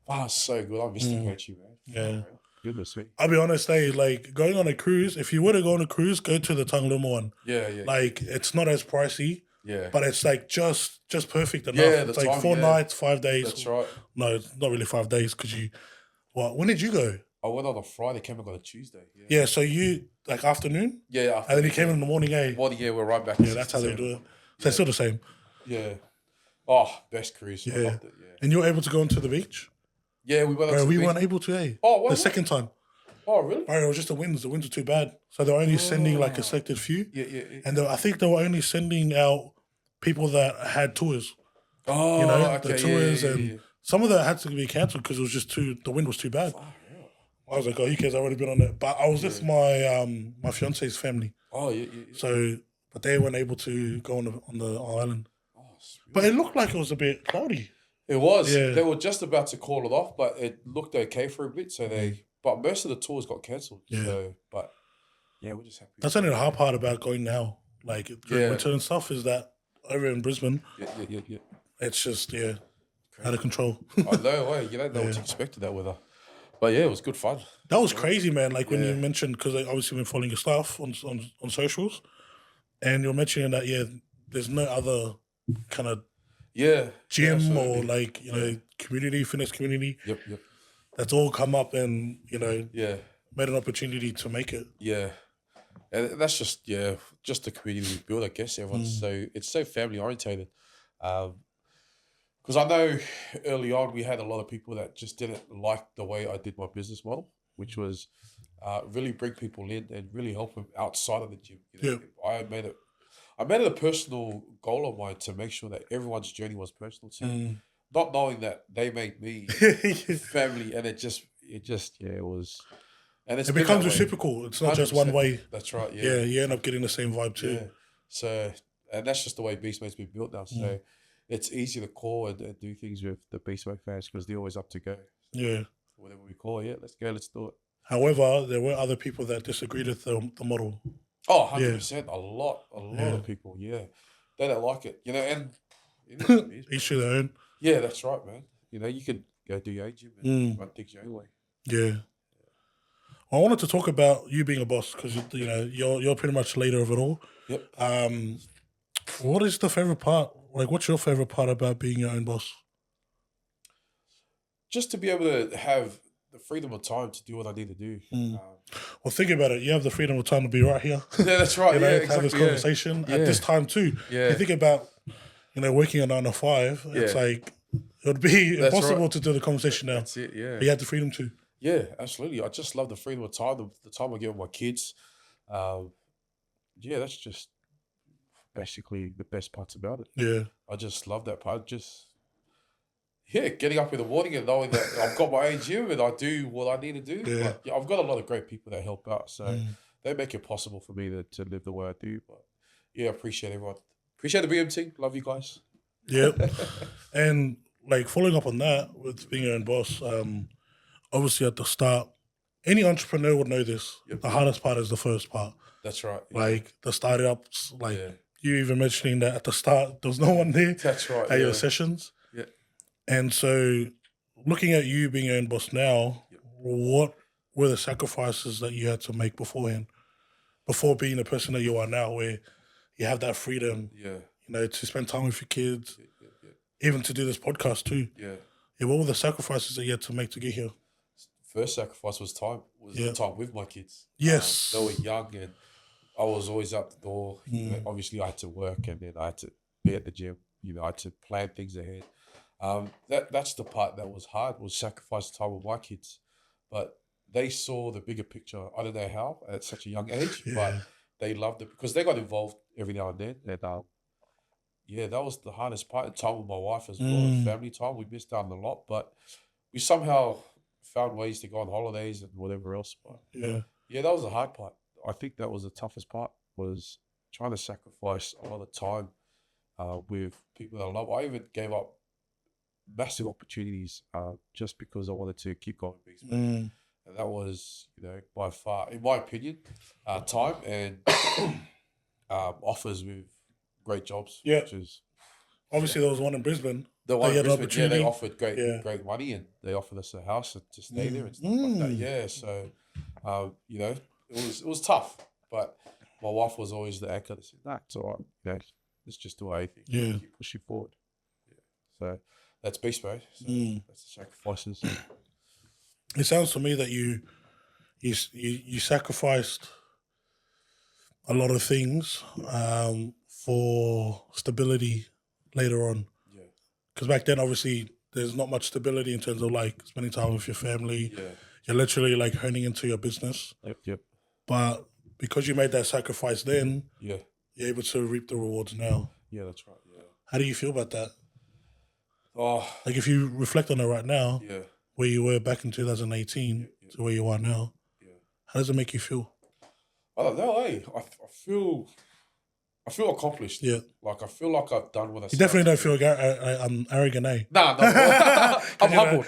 it's so good. I miss the pantry, man. Yeah. Goodness me. I'll be honest, like going on a cruise, if you were to go on a cruise, go to the Tanglum one. Yeah. Like, it's not as pricey. Yeah. But it's like just perfect enough. Yeah, it's like 4 nights, 5 days. That's right. No, it's not really 5 days because when did you go? I went on a Friday, came back on a Tuesday. Yeah, so you, like afternoon? Yeah. And then you came in the morning, eh? Morning, yeah, we're right back. Yeah, that's how they do it. So it's still the same. Yeah. Oh, best cruise. I loved it, yeah. And you were able to go into the beach? Yeah, we went on to the beach. We weren't able to, eh? Oh, what? The second time. Oh, really? It was just the winds. The winds were too bad. So they were only sending like a selected few. Yeah. And I think they were only sending out people that had tours. Oh, you know, okay. the tours and some of that had to be cancelled because it was just the wind was too bad. Oh, yeah. I was like, oh, you guys already been on it. But I was with my fiance's family. Oh, yeah. So, but they weren't able to go on the island. Oh, sweet. But it looked like it was a bit cloudy. It was. Yeah. They were just about to call it off, but it looked okay for a bit. So but most of the tours got cancelled. Yeah. So, but yeah, we're just happy. That's only the hard part about going now, like during winter and stuff, is that over in Brisbane, it's just out of control. I know, you don't know what to expect of that weather. But yeah, it was good fun. That was crazy, man. Like when you mentioned, because I obviously been following your stuff on socials, and you're mentioning that there's no other kind of gym or like community, fitness community. Yep. That's all come up and made an opportunity to make it. Yeah. And that's just the community we build, I guess. Everyone's it's so family orientated. Because I know early on we had a lot of people that just didn't like the way I did my business model, which was really bring people in and really help them outside of the gym. I made it a personal goal of mine to make sure that everyone's journey was personal too. Not knowing that they made me family, and it was. And it becomes reciprocal. It's not just one way. That's right. Yeah, you end up getting the same vibe too. Yeah. So, and that's just the way Beast Mode's been built now. So, it's easy to call and do things with the Beast Mode fans because they're always up to go. Yeah. Whatever we call, let's go, let's do it. However, there were other people that disagreed with the model. Oh, 100%. A lot of people, they don't like it, and it is what it is, Each bro. to their own. Yeah, that's right, man. You could go do your own gym and run things your own way. Yeah. I wanted to talk about you being a boss because you're pretty much the leader of it all. Yep. What is the favorite part? Like, what's your favorite part about being your own boss? Just to be able to have the freedom of time to do what I need to do. Well, think about it. You have the freedom of time to be right here. Yeah, that's right. Have this conversation at this time too. Yeah. You think about, working a 9 to 5. It's like it would be impossible to do the conversation now. That's it. Yeah. But you have the freedom to. Yeah, absolutely. I just love the freedom of time, the time I get with my kids. That's just basically the best parts about it. Yeah. I just love that part. Getting up in the morning and knowing that I've got my own gym and I do what I need to do. Yeah. Like, I've got a lot of great people that help out, so they make it possible for me to live the way I do. But I appreciate everyone. Appreciate the BM team. Love you guys. Yep. And like following up on that with being your own boss, obviously at the start, any entrepreneur would know this. Yep. The hardest part is the first part. That's right. Yeah. Like the startups, you even mentioning that at the start, there was no one there. That's right. At your sessions. Yeah. And so looking at you being your own boss now, what were the sacrifices that you had to make beforehand? Before being the person that you are now, where you have that freedom, to spend time with your kids, even to do this podcast too. Yeah. What were the sacrifices that you had to make to get here? First sacrifice was time. Time with my kids. Yes. They were young and I was always out the door. Obviously, I had to work and then I had to be at the gym. I had to plan things ahead. That's the part that was hard, was sacrifice time with my kids. But they saw the bigger picture. I don't know how at such a young age, but they loved it because they got involved every now and then. And that was the hardest part. And time with my wife as well, and family time. We missed out on a lot, but we somehow found ways to go on holidays and whatever else. But that was the hard part. I think that was the toughest part, was trying to sacrifice a lot of time with people that I love. I even gave up massive opportunities just because I wanted to keep going BeastMode. And that was, by far, in my opinion, time and offers with great jobs. Yeah. Which is, obviously, there was one in Brisbane. The one in Brisbane, they offered great money and they offered us a house to stay there and stuff like that. Yeah, so, it was tough, but my wife was always the anchor that said, "Nah, it's all right. Let's just do our thing. Keep pushing forward." Yeah. So that's BeastMode. So that's the sacrifices. It sounds to me that you sacrificed a lot of things for stability later on. Yeah. Because back then, obviously, there's not much stability in terms of like spending time with your family. Yeah. You're literally like honing into your business. Yep. But because you made that sacrifice then, you're able to reap the rewards now. Yeah, that's right. Yeah. How do you feel about that? Oh, like if you reflect on it right now, where you were back in 2018 to where you are now, how does it make you feel? I don't know. I feel accomplished. Yeah. Like I feel like I've done what I. You definitely don't feel arrogant, eh? Nah, I'm humbled.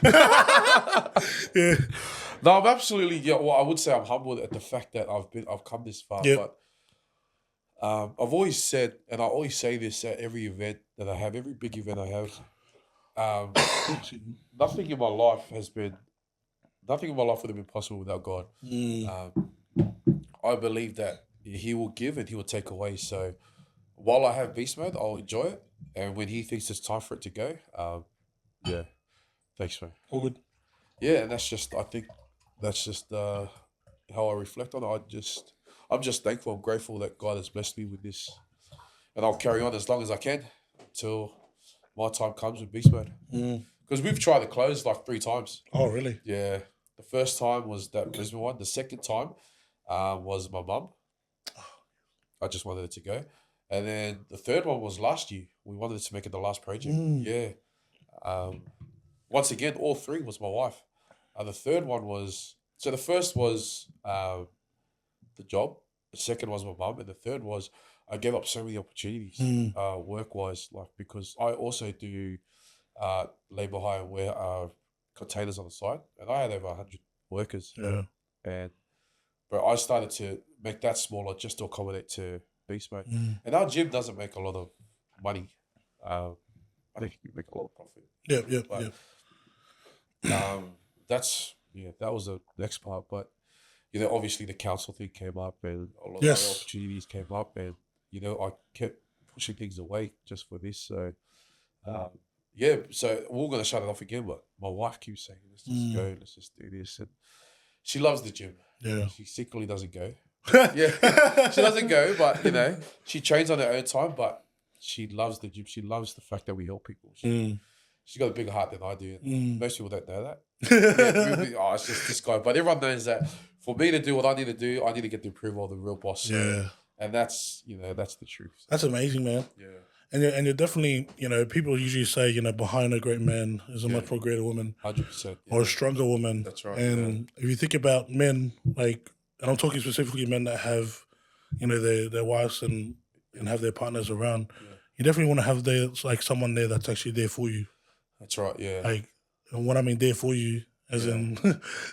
Yeah. No, I'm absolutely. Yeah, well, I would say I'm humbled at the fact that I've come this far. Yep. But I've always said, and I always say this at every event that I have, every big event I have. Nothing in my life would have been possible without God. I believe that He will give and He will take away. So while I have beast mode, I'll enjoy it. And when He thinks it's time for it to go, thanks, man. All good. Yeah, and that's just, I think that's just how I reflect on it. I'm just thankful. I'm grateful that God has blessed me with this. And I'll carry on as long as I can until my time comes with beast mode. Because we've tried to close like 3 times. Oh, really? Yeah. The first time was that Brisbane one. The second time was my mum. I just wanted it to go. And then the third one was last year. We wanted to make it the last project. Yeah. Once again, all 3 was my wife. The third one was... So the first was the job. The second was my mum. And the third was I gave up so many opportunities work-wise, like because I also do labour hire where containers on the side. And I had over 100 workers. Yeah. And but I started to make that smaller just to accommodate to Beast Mode. And our gym doesn't make a lot of money. I think you make a lot of profit. Yeah. That was the next part. But obviously the council thing came up, and a lot of Yes. other opportunities came up, and I kept pushing things away just for this. So so we're gonna shut it off again, but my wife keeps saying, "Let's just go, let's just do this," and she loves the gym. Yeah. She secretly doesn't go. Yeah, she doesn't go, but she trains on her own time. But she loves the gym. She loves the fact that we help people. She's got a bigger heart than I do. Most people don't know that. It's just this guy. But everyone knows that for me to do what I need to do, I need to get the approval of the real boss. So, and that's that's the truth. So, that's amazing, man. Yeah. And you're definitely, people usually say, behind a great man is a much more greater woman. 100%. Or a stronger woman. That's right. And if you think about men, like, and I'm talking specifically men that have, their wives and have their partners around, you definitely want to have someone there that's actually there for you. That's right, yeah. Like, and when I mean there for you, as in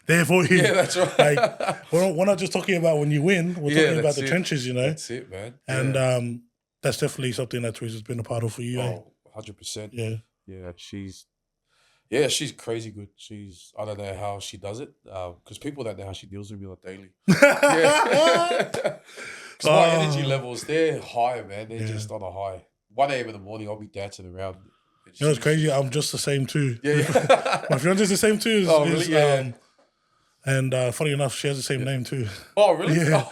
there for you. Yeah, that's right. Like, we're not just talking about when you win, we're talking about the trenches, That's it, man. And that's definitely something that Teresa's been a part of for you. Oh, 100%. Yeah. Yeah, she's crazy good. I don't know how she does it, because people don't know how she deals with me on a daily. Because my energy levels, they're high, man. They're just on a high. 1 a.m. in the morning, I'll be dancing around. It's crazy. I'm just the same too. Yeah. My fiance's the same too. Really? Yeah. And funny enough, she has the same name too. Oh, really? Yeah.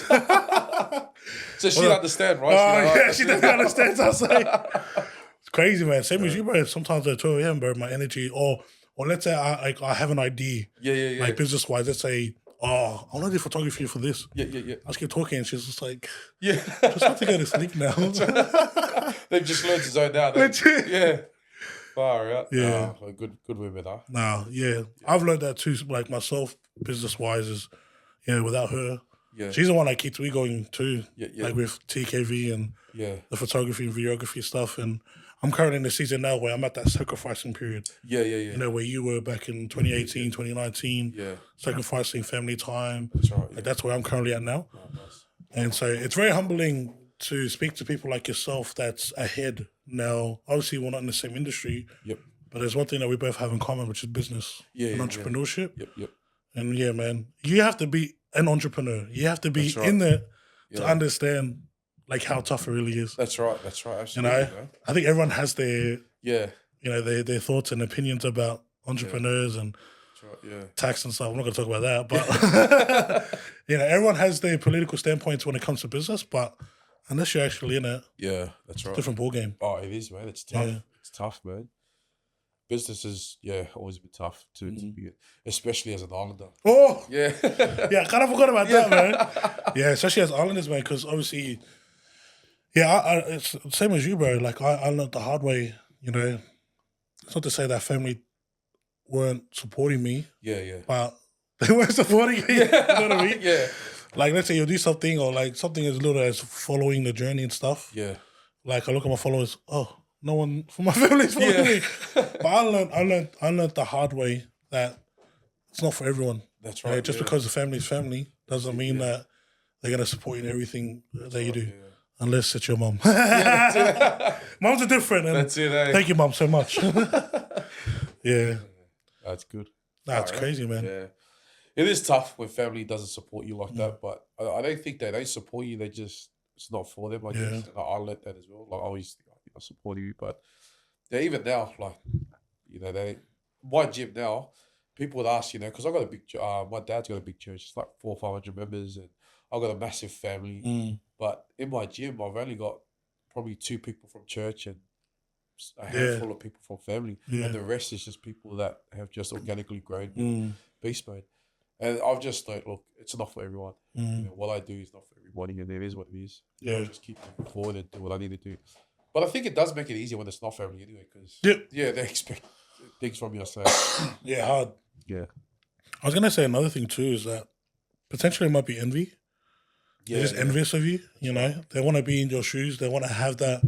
Oh, so she'll understand, right? She doesn't understand. I was like, it's crazy, man. Same as you, bro. Sometimes at 12 a.m., bro, my energy, or let's say I have an idea. Yeah. Like business wise, let's say, I want to do photography for this. Yeah. I just keep talking, and she's just like, yeah, just have to go to sleep now. They've just learned to zone out. Yeah. Far out. Yeah. Good women, huh? Nah, yeah. I've learned that too, like myself, business wise, is, without her, she's the one that keeps me going too. Yeah. Like with TKV and the photography and videography stuff. And I'm currently in the season now where I'm at that sacrificing period. Yeah. Where you were back in 2018, 2019. Yeah. Sacrificing family time. That's right. Yeah. Like that's where I'm currently at now. Oh, nice. And so it's very humbling to speak to people like yourself that's ahead now. Obviously, we're not in the same industry. Yep. But there's one thing that we both have in common, which is business and entrepreneurship. Yep. And yeah, man, you have to be an entrepreneur. You have to be in there to understand like how tough it really is. That's right. Absolutely. I think everyone has their their thoughts and opinions about entrepreneurs and tax and stuff. I'm not going to talk about that, but everyone has their political standpoints when it comes to business. But unless you're actually in it, that's right. Different ball game. Oh, it is, man. It's tough. Yeah. It's tough, man. Business is always a bit tough to be, especially as an islander. Oh, yeah. I kind of forgot about that, man. Yeah, especially as islanders, man, because obviously, it's the same as you, bro. Like I learned the hard way. It's not to say that family weren't supporting me. Yeah. But they weren't supporting me. You know what I mean? Yeah. Like let's say you do something, or like something as little as following the journey and stuff. Yeah. Like I look at my followers. Oh, no one from my family is following me. But I learned the hard way that it's not for everyone. That's right. Just because the family's family doesn't mean that they're gonna support you in everything that you do. Yeah. Unless it's your mom. Moms are different. And that's it. Thank you, mom, so much. Yeah. That's good. That's crazy, man. Yeah. It is tough when family doesn't support you like that, but I don't think they don't support you. It's not for them. I guess. I let that as well. Like I always support you, but even now, like my gym now, people would ask, because I got a big. My dad's got a big church. It's like 400 or 500 members, and I got a massive family. But in my gym, I've only got probably 2 people from church and a handful of people from family, and the rest is just people that have just organically grown Beast Mode. And I've just like, look, it's not for everyone. What I do is not for everybody, and it is what it is. I'll just keep moving forward and do what I need to do. But I think it does make it easier when it's not family anyway, because they expect things from you. So hard. Yeah. I was gonna say another thing too is that potentially it might be envy. They're just envious of you. They want to be in your shoes. They want to have that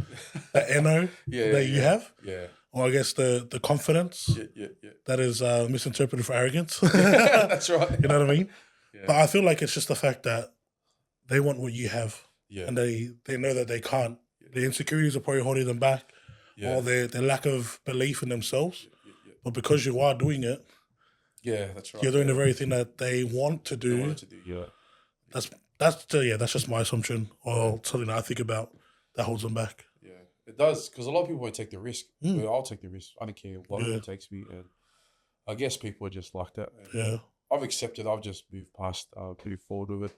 NO that you have. Yeah. Or I guess the confidence Yeah. that is misinterpreted for arrogance. That's right. You know what I mean? But I feel like it's just the fact that they want what you have, and they know that they can't. The insecurities are probably holding them back, or their lack of belief in themselves. But because you are doing it, that's right. You're doing the very thing that they want to do. That's just my assumption, or something that I think about that holds them back. Yeah, it does, because a lot of people won't take the risk. Well, I'll take the risk. I don't care what it takes me, and I guess people are just like that. And I've accepted. I've just moved past, moved forward with it.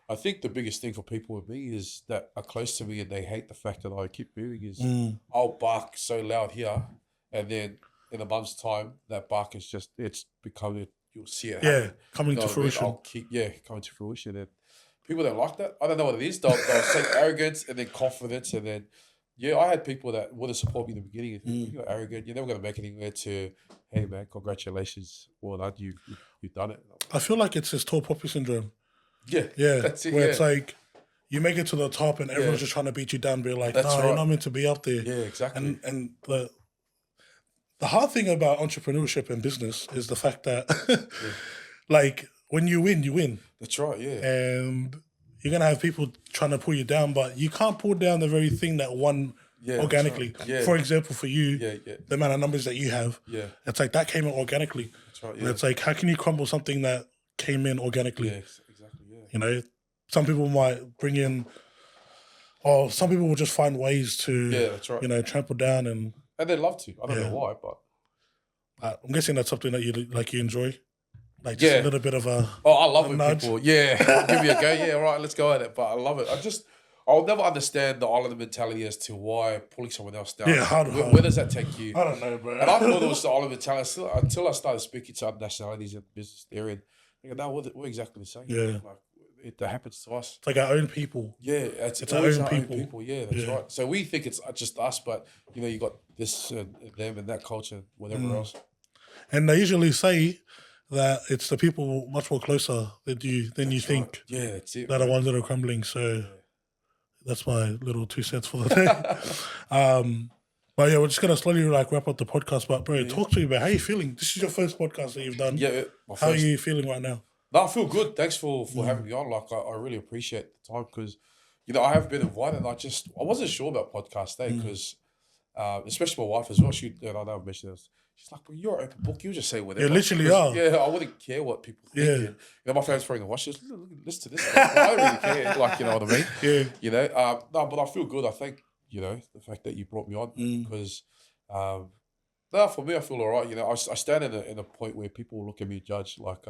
I think the biggest thing for people with me is that are close to me and they hate the fact that I keep moving is I'll bark so loud here, and then in a month's time, that bark is just, it's become, you'll see it happen. Coming to fruition. I'll keep, coming to fruition. And people that like that, I don't know what it is. They'll say arrogance and then confidence, and then, I had people that wouldn't support me in the beginning. You're arrogant. You're never going to make it anywhere to, hey, man, congratulations. Well done. You've done it. I feel like it's this tall poppy syndrome. Yeah. That's it, where it's like, you make it to the top and everyone's just trying to beat you down, be like, you're not meant to be up there. Yeah, exactly. And the hard thing about entrepreneurship and business is the fact that, like, when you win, you win. That's right, And you're going to have people trying to pull you down, but you can't pull down the very thing that won organically. Right. For example, for you, the amount of numbers that you have, it's like that came in organically. That's right, And it's like, how can you crumble something that came in organically? Yeah, exactly, You know, some people might bring in, or some people will just find ways to, that's right. Trample down and they love to. I don't know why, but I'm guessing that's something that you enjoy. Like just a little bit of a I love it, nudge. people. Yeah, give me a go. Yeah, right, let's go at it. But I love it. I'll never understand the island mentality as to why pulling someone else down. Yeah, hard. Where does that take you? I don't know, bro. And I thought it was the island mentality until I started speaking to other nationalities in the business they're in. I go, no, we're exactly the same. Yeah. It happens to us. It's like our own people. Yeah, it's our always own our people. own people. Yeah, that's right. So we think it's just us, but you got this and them and that culture, whatever else. And they usually say that it's the people much more closer than you think. Yeah, that's it. That are ones that are crumbling. So that's my little 2 cents for the day. But we're just gonna slowly wrap up the podcast. But bro, talk to me about how you feeling. This is your first podcast that you've done. Yeah. How are you feeling right now? No, I feel good. Thanks for having me on. Like, I really appreciate the time because, I have been invited and I wasn't sure about podcast day because, especially my wife as well. I know I've mentioned this. She's like, well, you're an open book. You just say whatever. You literally are. Yeah, I wouldn't care what people think. Yeah. My friends probably watch this. Listen to this. I don't really care. Like, you know what I mean? Yeah. No, but I feel good. I think, the fact that you brought me on because, for me, I feel all right. I stand in a point where people look at me and judge like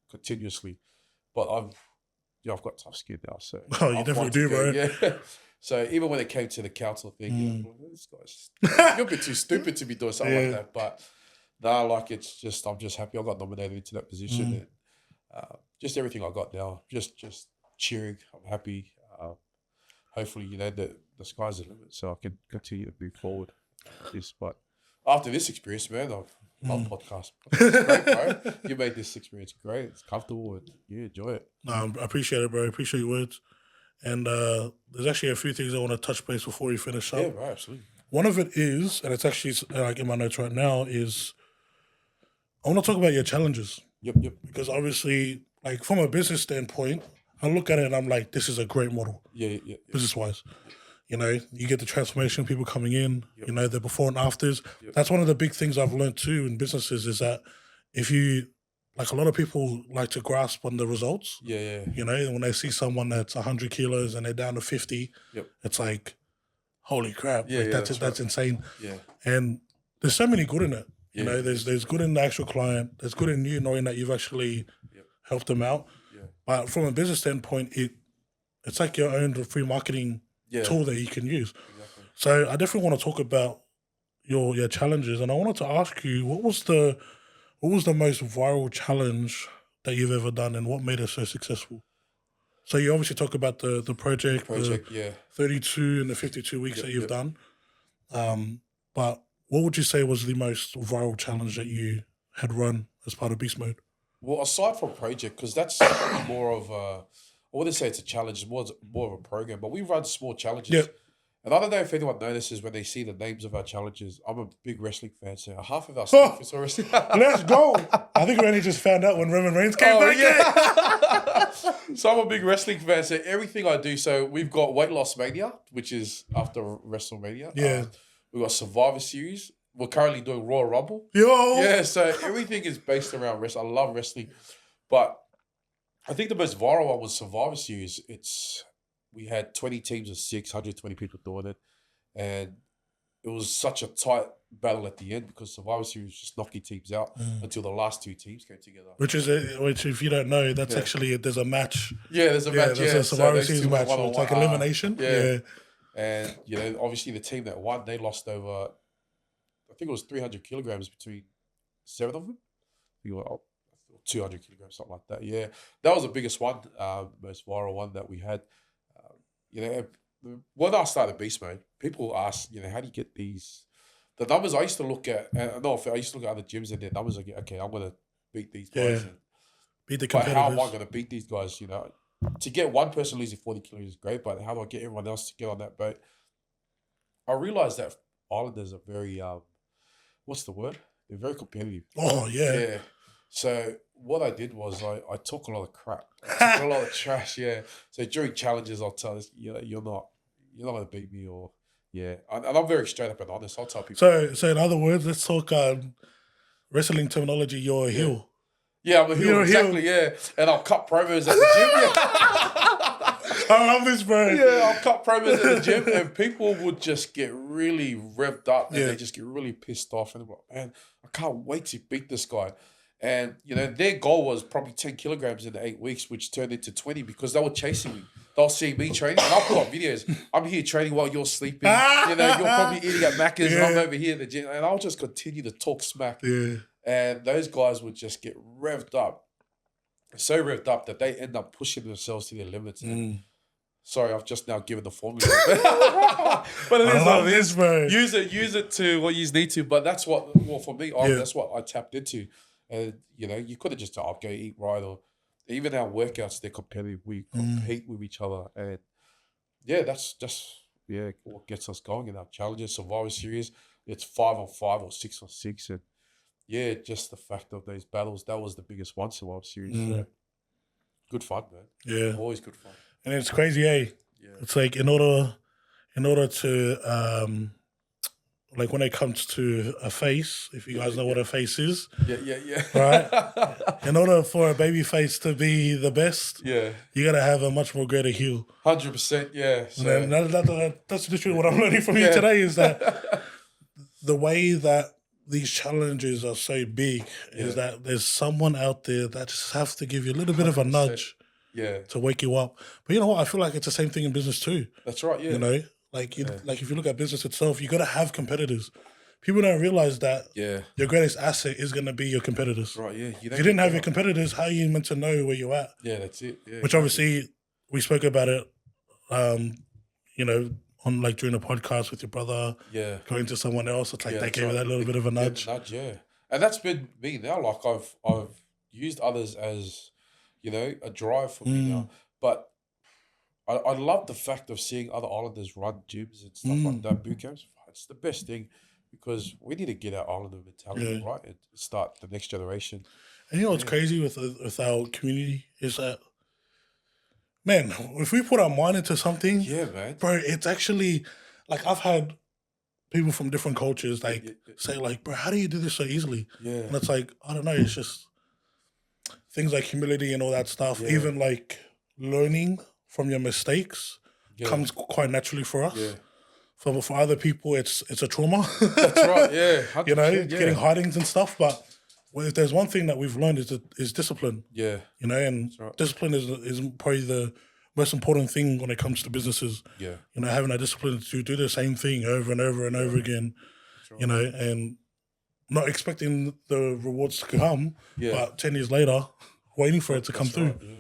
continuously, but I've got tough skin now. So you definitely do, bro. Yeah. So even when it came to the council thing, this guy's you're a bit too stupid to be doing something like that. But it's just I'm just happy I got nominated into that position. And, just everything I got now, just cheering. I'm happy. Hopefully, the sky's the limit, so I can continue to move forward. But after this experience, man, I've loved podcast. It's great, bro. You made this experience great. It's comfortable and you enjoy it. No, I appreciate it, bro. I appreciate your words. And there's actually a few things I want to touch base before we finish up. Yeah, right, absolutely. One of it is, and it's actually like in my notes right now, is I want to talk about your challenges. Yep. Because obviously, like from a business standpoint, I look at it and I'm like, this is a great model. Yeah. Business-wise. You get the transformation of people coming in, the before and afters. That's one of the big things I've learned too in businesses is that if you, like a lot of people like to grasp on the results. Yeah. When they see someone that's 100 kilos and they're down to 50, it's like, holy crap. Yeah, that's insane. Yeah. And there's so many good in it. There's good in the actual client. There's good in you knowing that you've actually helped them out. Yeah. But from a business standpoint, it's like your own free marketing tool that you can use. Exactly. So I definitely want to talk about your challenges, and I wanted to ask you what was the most viral challenge that you've ever done, and what made it so successful? So you obviously talk about the project, the 32 and the 52 weeks that you've done. But what would you say was the most viral challenge that you had run as part of Beast Mode? Well, aside from project, because that's more of a, I wouldn't say it's a challenge, it's more of a program, but we run small challenges. And I don't know if anyone notices when they see the names of our challenges. I'm a big wrestling fan, so half of our stuff is already. Let's go. I think we only just found out when Roman Reigns came back. Yeah. So I'm a big wrestling fan, so everything I do. So we've got Weight Loss Mania, which is after WrestleMania. Yeah. We've got Survivor Series. We're currently doing Royal Rumble. Yo. Yeah, so everything is based around wrestling. I love wrestling. But I think the most viral one was Survivor Series. We had 20 teams of 620 people doing it. And it was such a tight battle at the end because Survivor Series was just knocking teams out until the last two teams came together. Which, if you don't know, that's actually, there's a match. Yeah, there's a match. There's a Survivor Series match. So it's like elimination. Yeah. And, obviously the team that won, they lost over, I think it was 300 kilograms between 7 of them. 200 kilograms, something like that. Yeah, that was the biggest one, most viral one that we had. When I started Beast Mode, people asked, how do you get these? The numbers I used to look at, I used to look at other gyms and their numbers. Like, okay, I'm going to beat these guys. Yeah. Beat the but competitors. how am I going to beat these guys? To get one person losing 40 kilos is great, but how do I get everyone else to get on that boat? I realized that Islanders are very, what's the word? They're very competitive. Oh, yeah. Yeah. So what I did was I took a lot of crap. I took a lot of trash, yeah. So during challenges, I'll tell us, you're not going to beat me or, yeah. And I'm very straight up and honest. I'll tell people. So in other words, let's talk wrestling terminology, you're a heel. Yeah, I'm a heel, exactly, yeah. And I'll cut promos at the gym, I love this, bro. Yeah, I'll cut promos at the gym and people would just get really revved up and they just get really pissed off and they're like, man, I can't wait to beat this guy. And, their goal was probably 10 kilograms in the 8 weeks, which turned into 20 because they were chasing me. They'll see me training and I'll put on videos. I'm here training while you're sleeping. You're probably eating at Macca's and I'm over here in the gym. And I'll just continue to talk smack. Yeah. And those guys would just get revved up. So revved up that they end up pushing themselves to their limits. Sorry, I've just now given the formula. But it is what it is, bro. Use it to what you need to. But that's what, for me, that's what I tapped into. And, you could have just I'll go eat right, or even our workouts, they're competitive. We compete with each other. And, yeah, that's just, what gets us going in our challenges. Survivor Series, it's 5-on-5 or 6-on-6. And, yeah, just the fact of those battles, that was the biggest one, Survivor Series. So, good fun, man. Yeah. Always good fun. And it's crazy, eh? Yeah. It's like in order to like when it comes to a face, if you guys know what a face is. Yeah. Right? In order for a baby face to be the best, you gotta have a much more greater heel. 100%, yeah. So. And that's literally what I'm learning from you today is that the way that these challenges are so big is that there's someone out there that just has to give you a little bit of a nudge to wake you up. But you know what? I feel like it's the same thing in business too. That's right, yeah. Like if you look at business itself, you got to have competitors. People don't realize that your greatest asset is going to be your competitors. Right, yeah. If you didn't have your competitors, how are you meant to know where you're at? Yeah, that's it. Yeah, which obviously we spoke about it, on like during the podcast with your brother. Yeah. Going to someone else, it's like they gave you that little bit of a nudge. And that's been me now. Like I've used others as, a drive for me now. But I love the fact of seeing other Islanders run gyms and stuff like that, boot camps. It's the best thing because we need to get our Islander mentality right and start the next generation. And you know what's crazy with our community is that, man, if we put our mind into something, bro, it's actually, like I've had people from different cultures say like, bro, how do you do this so easily? Yeah. And it's like, I don't know, it's just things like humility and all that stuff, even like learning from your mistakes comes quite naturally for us. Yeah. For other people, it's a trauma. That's right, yeah. Getting hidings and stuff. But if there's one thing that we've learned is discipline. Yeah. And discipline is probably the most important thing when it comes to businesses. Yeah. Having that discipline to do the same thing over and over and over again. Right. And not expecting the rewards to come, but 10 years later, waiting for it to come through. Yeah.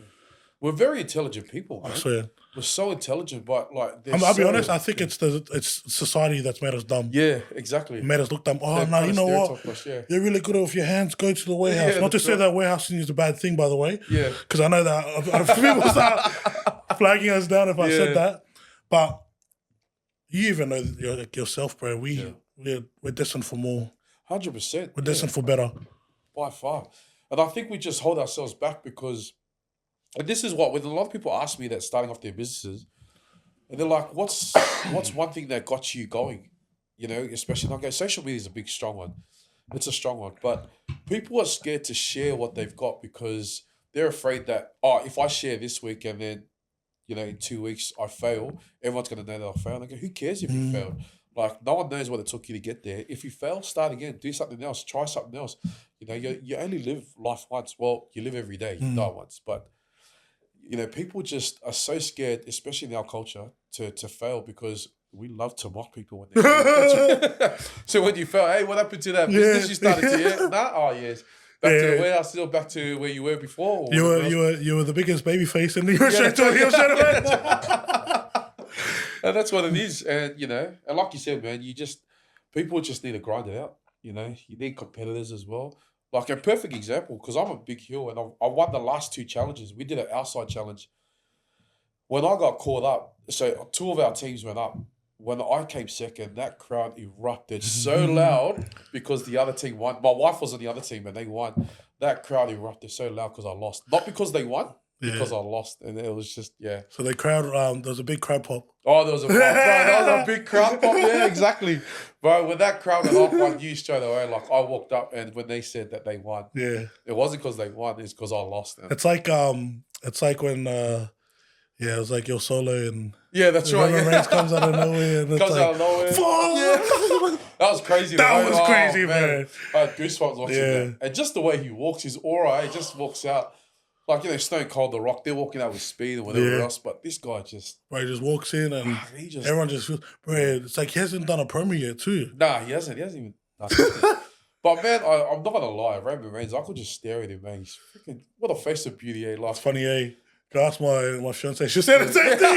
We're very intelligent people, man. I swear. We're so intelligent, but like... I'll be honest, I think it's society that's made us dumb. Yeah, exactly. Made us look dumb. Oh, no, you know what? You're really good with your hands. Go to the warehouse. Not to say that warehousing is a bad thing, by the way. Yeah. Because I know that people start flagging us down if I said that. But You even know yourself, bro. We're destined for more. 100%. We're destined for better. By far. And I think we just hold ourselves back because, and this is what, when a lot of people ask me that starting off their businesses, and they're like, what's one thing that got you going? You know, especially, okay, social media is a big, strong one. It's a strong one. But people are scared to share what they've got because they're afraid that, if I share this week and then, in 2 weeks I fail, everyone's going to know that I failed. I go, who cares if you failed? Like, no one knows what it took you to get there. If you fail, start again. Do something else. Try something else. You only live life once. Well, you live every day. You die once. But, people just are so scared, especially in our culture, to fail because we love to mock people when they fail. So when you fail, hey, what happened to that business you started to? Yeah? Nah? Oh, yes. Back to the warehouse, still back to where you were before? You were the biggest baby face in the And that's what it is. And, and like you said, man, people just need to grind it out. You need competitors as well. Like a perfect example, because I'm a big heel and I won the last 2 challenges. We did an outside challenge. When I got caught up, so 2 of our teams went up. When I came second, that crowd erupted so loud because the other team won. My wife was on the other team and they won. That crowd erupted so loud because I lost. Not because they won, because I lost. And it was just, So the crowd, there was a big crowd pop. Oh, there was a big crowd pop. Yeah, exactly. Bro, when that crowd went off, I knew straight away. Like, I walked up and when they said that they won, it wasn't because they won, it's because I lost. It's like when it was like your solo and that's right. Race comes out of nowhere and out of nowhere. That was crazy. That was crazy, man. I had goosebumps watching that. And just the way he walks, his aura, he just walks out. Like, Stone Cold, The Rock, they're walking out with speed and whatever else, but this guy just... Bro, he just walks in and everyone just feels... Bro, it's like he hasn't done a promo yet too. Nah, he hasn't even... But, man, I'm not going to lie. Roman Reigns, I could just stare at him, man. He's freaking... What a face of beauty, eh? Like, it's funny, eh? Ask my fiance. She said the same thing.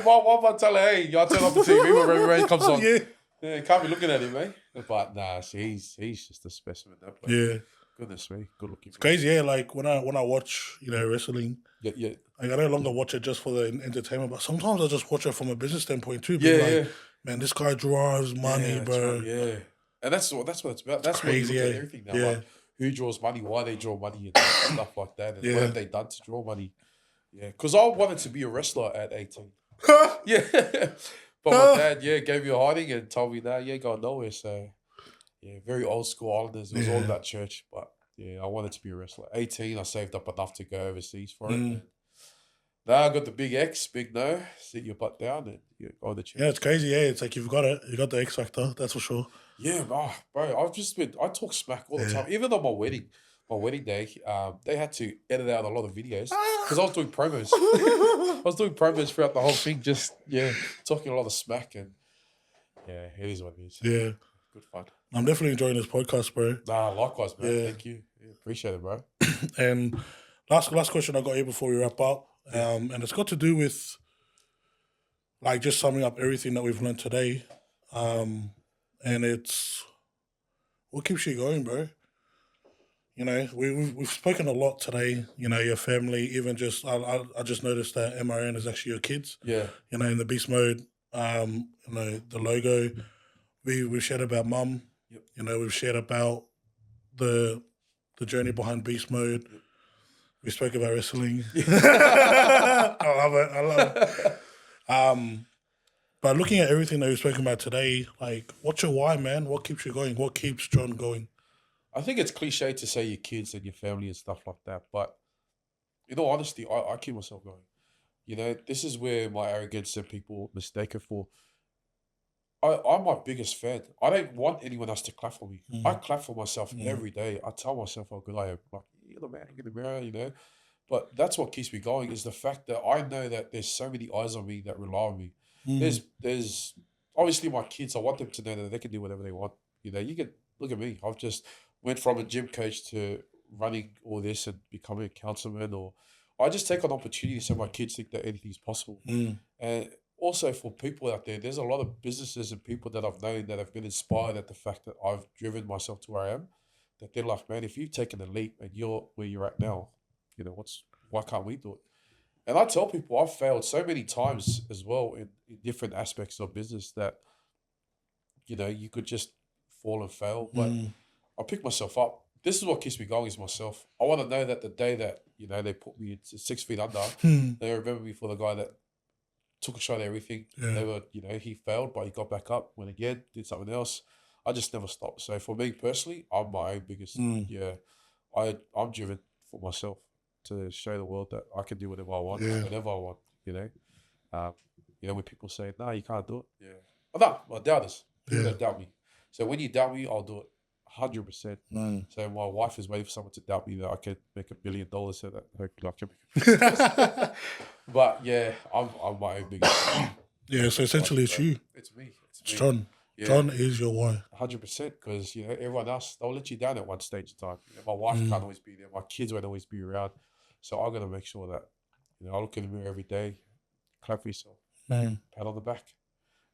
Why am I tell her, hey, y'all turn off the TV when Roman Reigns comes on? Yeah, can't be looking at him, eh? But, nah, he's just a specimen. That player. Goodness me, good looking. It's crazy, yeah. Like when I watch, wrestling, like I no longer watch it just for the entertainment, but sometimes I just watch it from a business standpoint too. Man, this guy draws money, bro. Right, and that's what it's about. That's crazy, what you look at everything now. Like who draws money, why they draw money, and stuff like that, and what have they done to draw money? Yeah, because I wanted to be a wrestler at 18. But my dad, gave me a hiding and told me that you ain't going nowhere. So. Yeah, very old school Islanders. It was all about church, but I wanted to be a wrestler. 18, I saved up enough to go overseas for it. Now I got the big X, big no, sit your butt down and you go the church. Yeah, it's crazy. Yeah, it's like you've got it. You got the X factor, that's for sure. Yeah, bro, I talk smack all the time. Even on my wedding day, they had to edit out a lot of videos because I was doing promos. I was doing promos throughout the whole thing, just talking a lot of smack and it is what it is. Yeah. Good fun. I'm definitely enjoying this podcast, bro. Nah, likewise, man. Yeah. Thank you. Yeah, appreciate it, bro. And last question I got here before we wrap up, and it's got to do with like just summing up everything that we've learned today, and it's what keeps you going, bro. We've spoken a lot today. Your family, even just I just noticed that MRN is actually your kids. Yeah. In the Beast Mode, the logo. We've shared about mum. Yep. We've shared about the journey behind Beast Mode. Yep. We spoke about wrestling. I love it. But looking at everything that we've spoken about today, like, what's your why, man? What keeps you going? What keeps John going? I think it's cliche to say your kids and your family and stuff like that, but in all honesty, I keep myself going. This is where my arrogance and people mistake it for. I'm my biggest fan. I don't want anyone else to clap for me. I clap for myself every day. I tell myself how good I am. Like, you're the man in the mirror, But that's what keeps me going is the fact that I know that there's so many eyes on me that rely on me. There's obviously my kids. I want them to know that they can do whatever they want. You can look at me. I've just went from a gym coach to running all this and becoming a councilman, or I just take an opportunity so my kids think that anything's possible. And also for people out there, there's a lot of businesses and people that I've known that have been inspired at the fact that I've driven myself to where I am. That they're like, man, if you've taken a leap and you're where you're at now, why can't we do it? And I tell people I've failed so many times as well in different aspects of business that, you know, you could just fall and fail. But I pick myself up. This is what keeps me going is myself. I want to know that the day that, you know, they put me into 6 feet under, they remember me for the guy that took a shot at everything. Yeah. They were, you know, he failed, but he got back up, went again, did something else. I just never stopped. So for me personally, I'm my own biggest, I'm driven for myself to show the world that I can do whatever I want, whenever I want, you know. You know, when people say, no, you can't do it. Yeah. Oh, no, my doubters. People that doubt me. So when you doubt me, I'll do it 100%. So my wife is waiting for someone to doubt me that I can make $1 billion so that hopefully I can make $1 billion. But yeah, I'm my own biggest. Yeah, so essentially it's you. It's me. It's John. Yeah. John is your why. 100%, because, you know, everyone else, they'll let you down at one stage of time. You know, my wife can't always be there. My kids won't always be around. So I got to make sure that, you know, I look in the mirror every day, clap for yourself, pat on the back.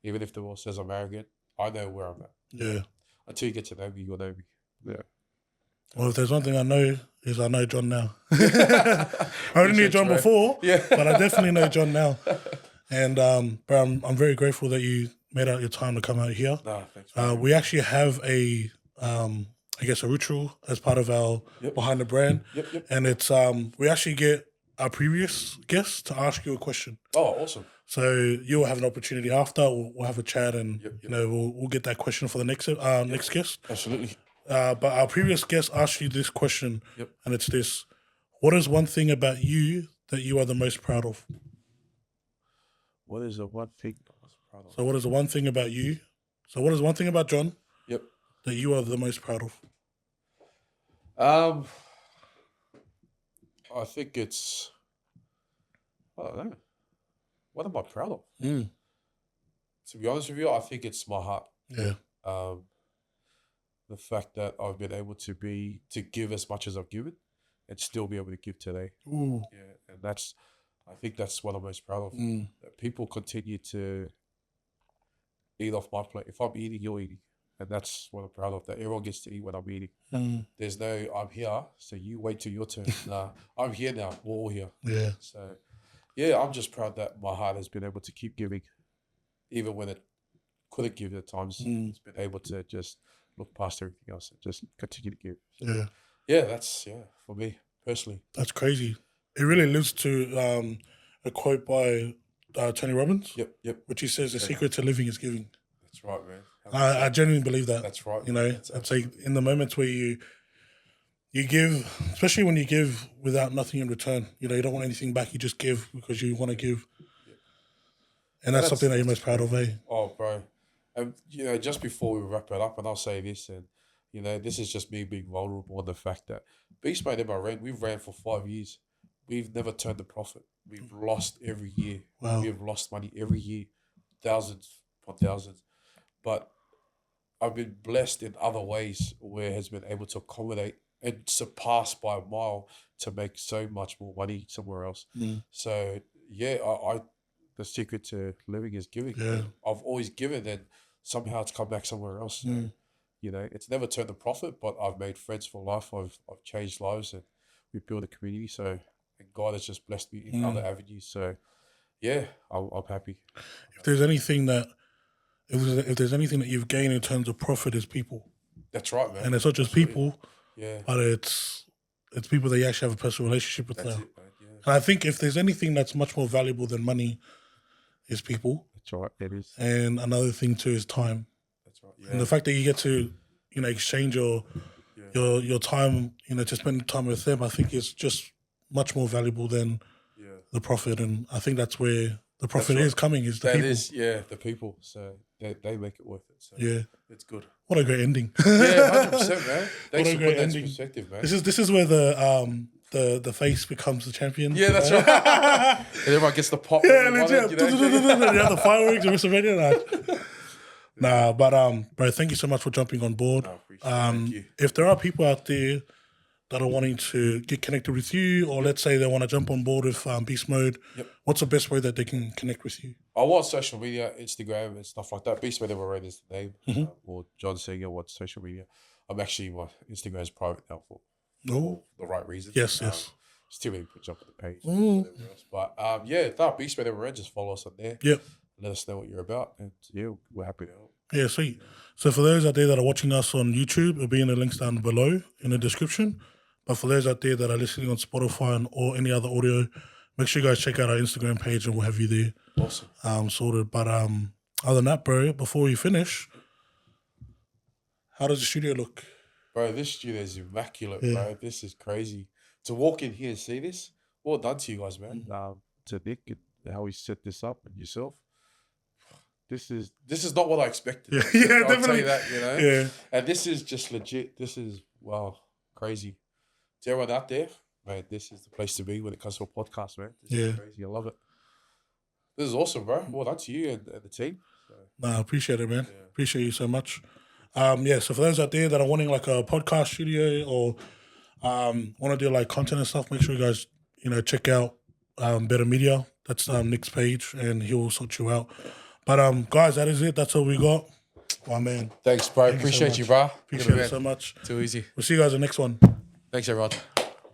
Even if the world says I'm arrogant, I know where I'm at. Yeah. Until you get to know me, you'll know me. Yeah. Well, if there's one thing I know, is I know John now. I only knew John before, but I definitely know John now. And bro, I'm very grateful that you made out your time to come out here. No, thanks. We actually have a ritual as part of our Behind the Brand. Yep. And it's we actually get our previous guests to ask you a question. Oh, awesome. So you'll have an opportunity after. We'll have a chat, and you know we'll get that question for the next guest. Absolutely. But our previous guest asked you this question, and it's this: what is one thing about you that you are the most proud of? What is the one thing I'm most proud of? So what is the one thing about you? So what is one thing about John that you are the most proud of? I think it's, I don't know. What am I proud of? To be honest with you, I think it's my heart. Yeah. The fact that I've been able to give as much as I've given and still be able to give today. Ooh. Yeah. And I think that's what I'm most proud of. That people continue to eat off my plate. If I'm eating, you're eating. And that's what I'm proud of, that everyone gets to eat when I'm eating. There's no, I'm here, so you wait till your turn. Nah, I'm here now. We're all here. Yeah. So, yeah, I'm just proud that my heart has been able to keep giving, even when it couldn't give at times. It's been able to just look past everything else and just continue to give. So, yeah, that's, for me, personally. That's crazy. It really alludes to a quote by Tony Robbins. Yep. Which he says, the secret to living is giving. That's right, man. I genuinely believe that. That's right. You know, it's like in the moments where you give, especially when you give without nothing in return, you know, you don't want anything back. You just give because you want to give. And that's something that you're most proud of, eh? Oh, bro. And, you know, just before we wrap it up, and I'll say this, and, you know, this is just me being vulnerable on the fact that BeastModeMRN, we've ran for 5 years. We've never turned a profit. We've lost every year. Wow. We've lost money every year, thousands upon thousands. But I've been blessed in other ways where it has been able to accommodate and surpass by a mile to make so much more money somewhere else. So, yeah, the secret to living is giving. Yeah. I've always given, and somehow it's come back somewhere else. You know, it's never turned a profit, but I've made friends for life. I've changed lives, and we've built a community. So, and God has just blessed me in other avenues. So, yeah, I'm happy. If there's anything that you've gained in terms of profit, is people. That's right, man. And it's not just people, but it's people that you actually have a personal relationship with. That's now. it, man. Yeah. And I think if there's anything that's much more valuable than money, is people. That's right, it is. And another thing too is time. That's right. Yeah. And the fact that you get to, you know, exchange your time, you know, to spend time with them, I think is just much more valuable than the profit. And I think that's where the profit is coming, is the people. That is, the people. So they make it worth it. So it's good. What a great ending. Yeah, 100%, man. Thanks What a for great putting that ending. perspective, man. This is where the face becomes the champion. Yeah, that's right. And everyone gets the pop. Yeah, legit. The fireworks are ready. Nah, but bro, thank you so much for jumping on board. I appreciate it. Thank you. If there are people out there that are wanting to get connected with you, or let's say they want to jump on board with Beast Mode, what's the best way that they can connect with you? I want social media, Instagram and stuff like that. BeastModeMRN is the name. Or John Segi, I want social media. I'm actually, my Instagram is private now for the right reason. Yes. There's too many pictures up on the page. Mm. Whatever else. But yeah, that BeastModeMRN, just follow us on there. Yep. Let us know what you're about, and yeah, we're happy to help. Yeah, sweet. So for those out there that are watching us on YouTube, it'll be in the links down below in the description. But for those out there that are listening on Spotify or any other audio, make sure you guys check out our Instagram page and we'll have you there. Awesome. Sorted. But other than that, bro, before we finish, how does the studio look? Bro, this studio is immaculate, Yeah. bro. This is crazy. To walk in here and see this, well done to you guys, man. To Nick and how he set this up and yourself. This is not what I expected. Yeah, I'll definitely. tell you that, you know. Yeah. And this is just legit. This is crazy. To everyone out there, man, this is the place to be when it comes to a podcast, man. This is crazy. I love it. This is awesome, bro. Well done to you and the team. So. Nah, I appreciate it, man. Yeah. Appreciate you so much. So for those out there that are wanting like a podcast studio or want to do like content and stuff, make sure you guys, check out Better Media. That's Nick's page and he will sort you out. But guys, that is it. That's all we got. Wow, man. Thanks, bro. Appreciate you, bro. Appreciate it so much. Too easy. We'll see you guys in the next one. Thanks, everyone.